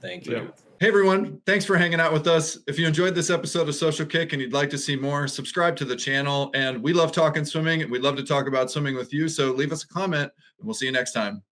Thank you. Yeah. Hey everyone, thanks for hanging out with us. If you enjoyed this episode of Social Kick and you'd like to see more, subscribe to the channel. And we love talking swimming, and we'd love to talk about swimming with you. So leave us a comment, and we'll see you next time.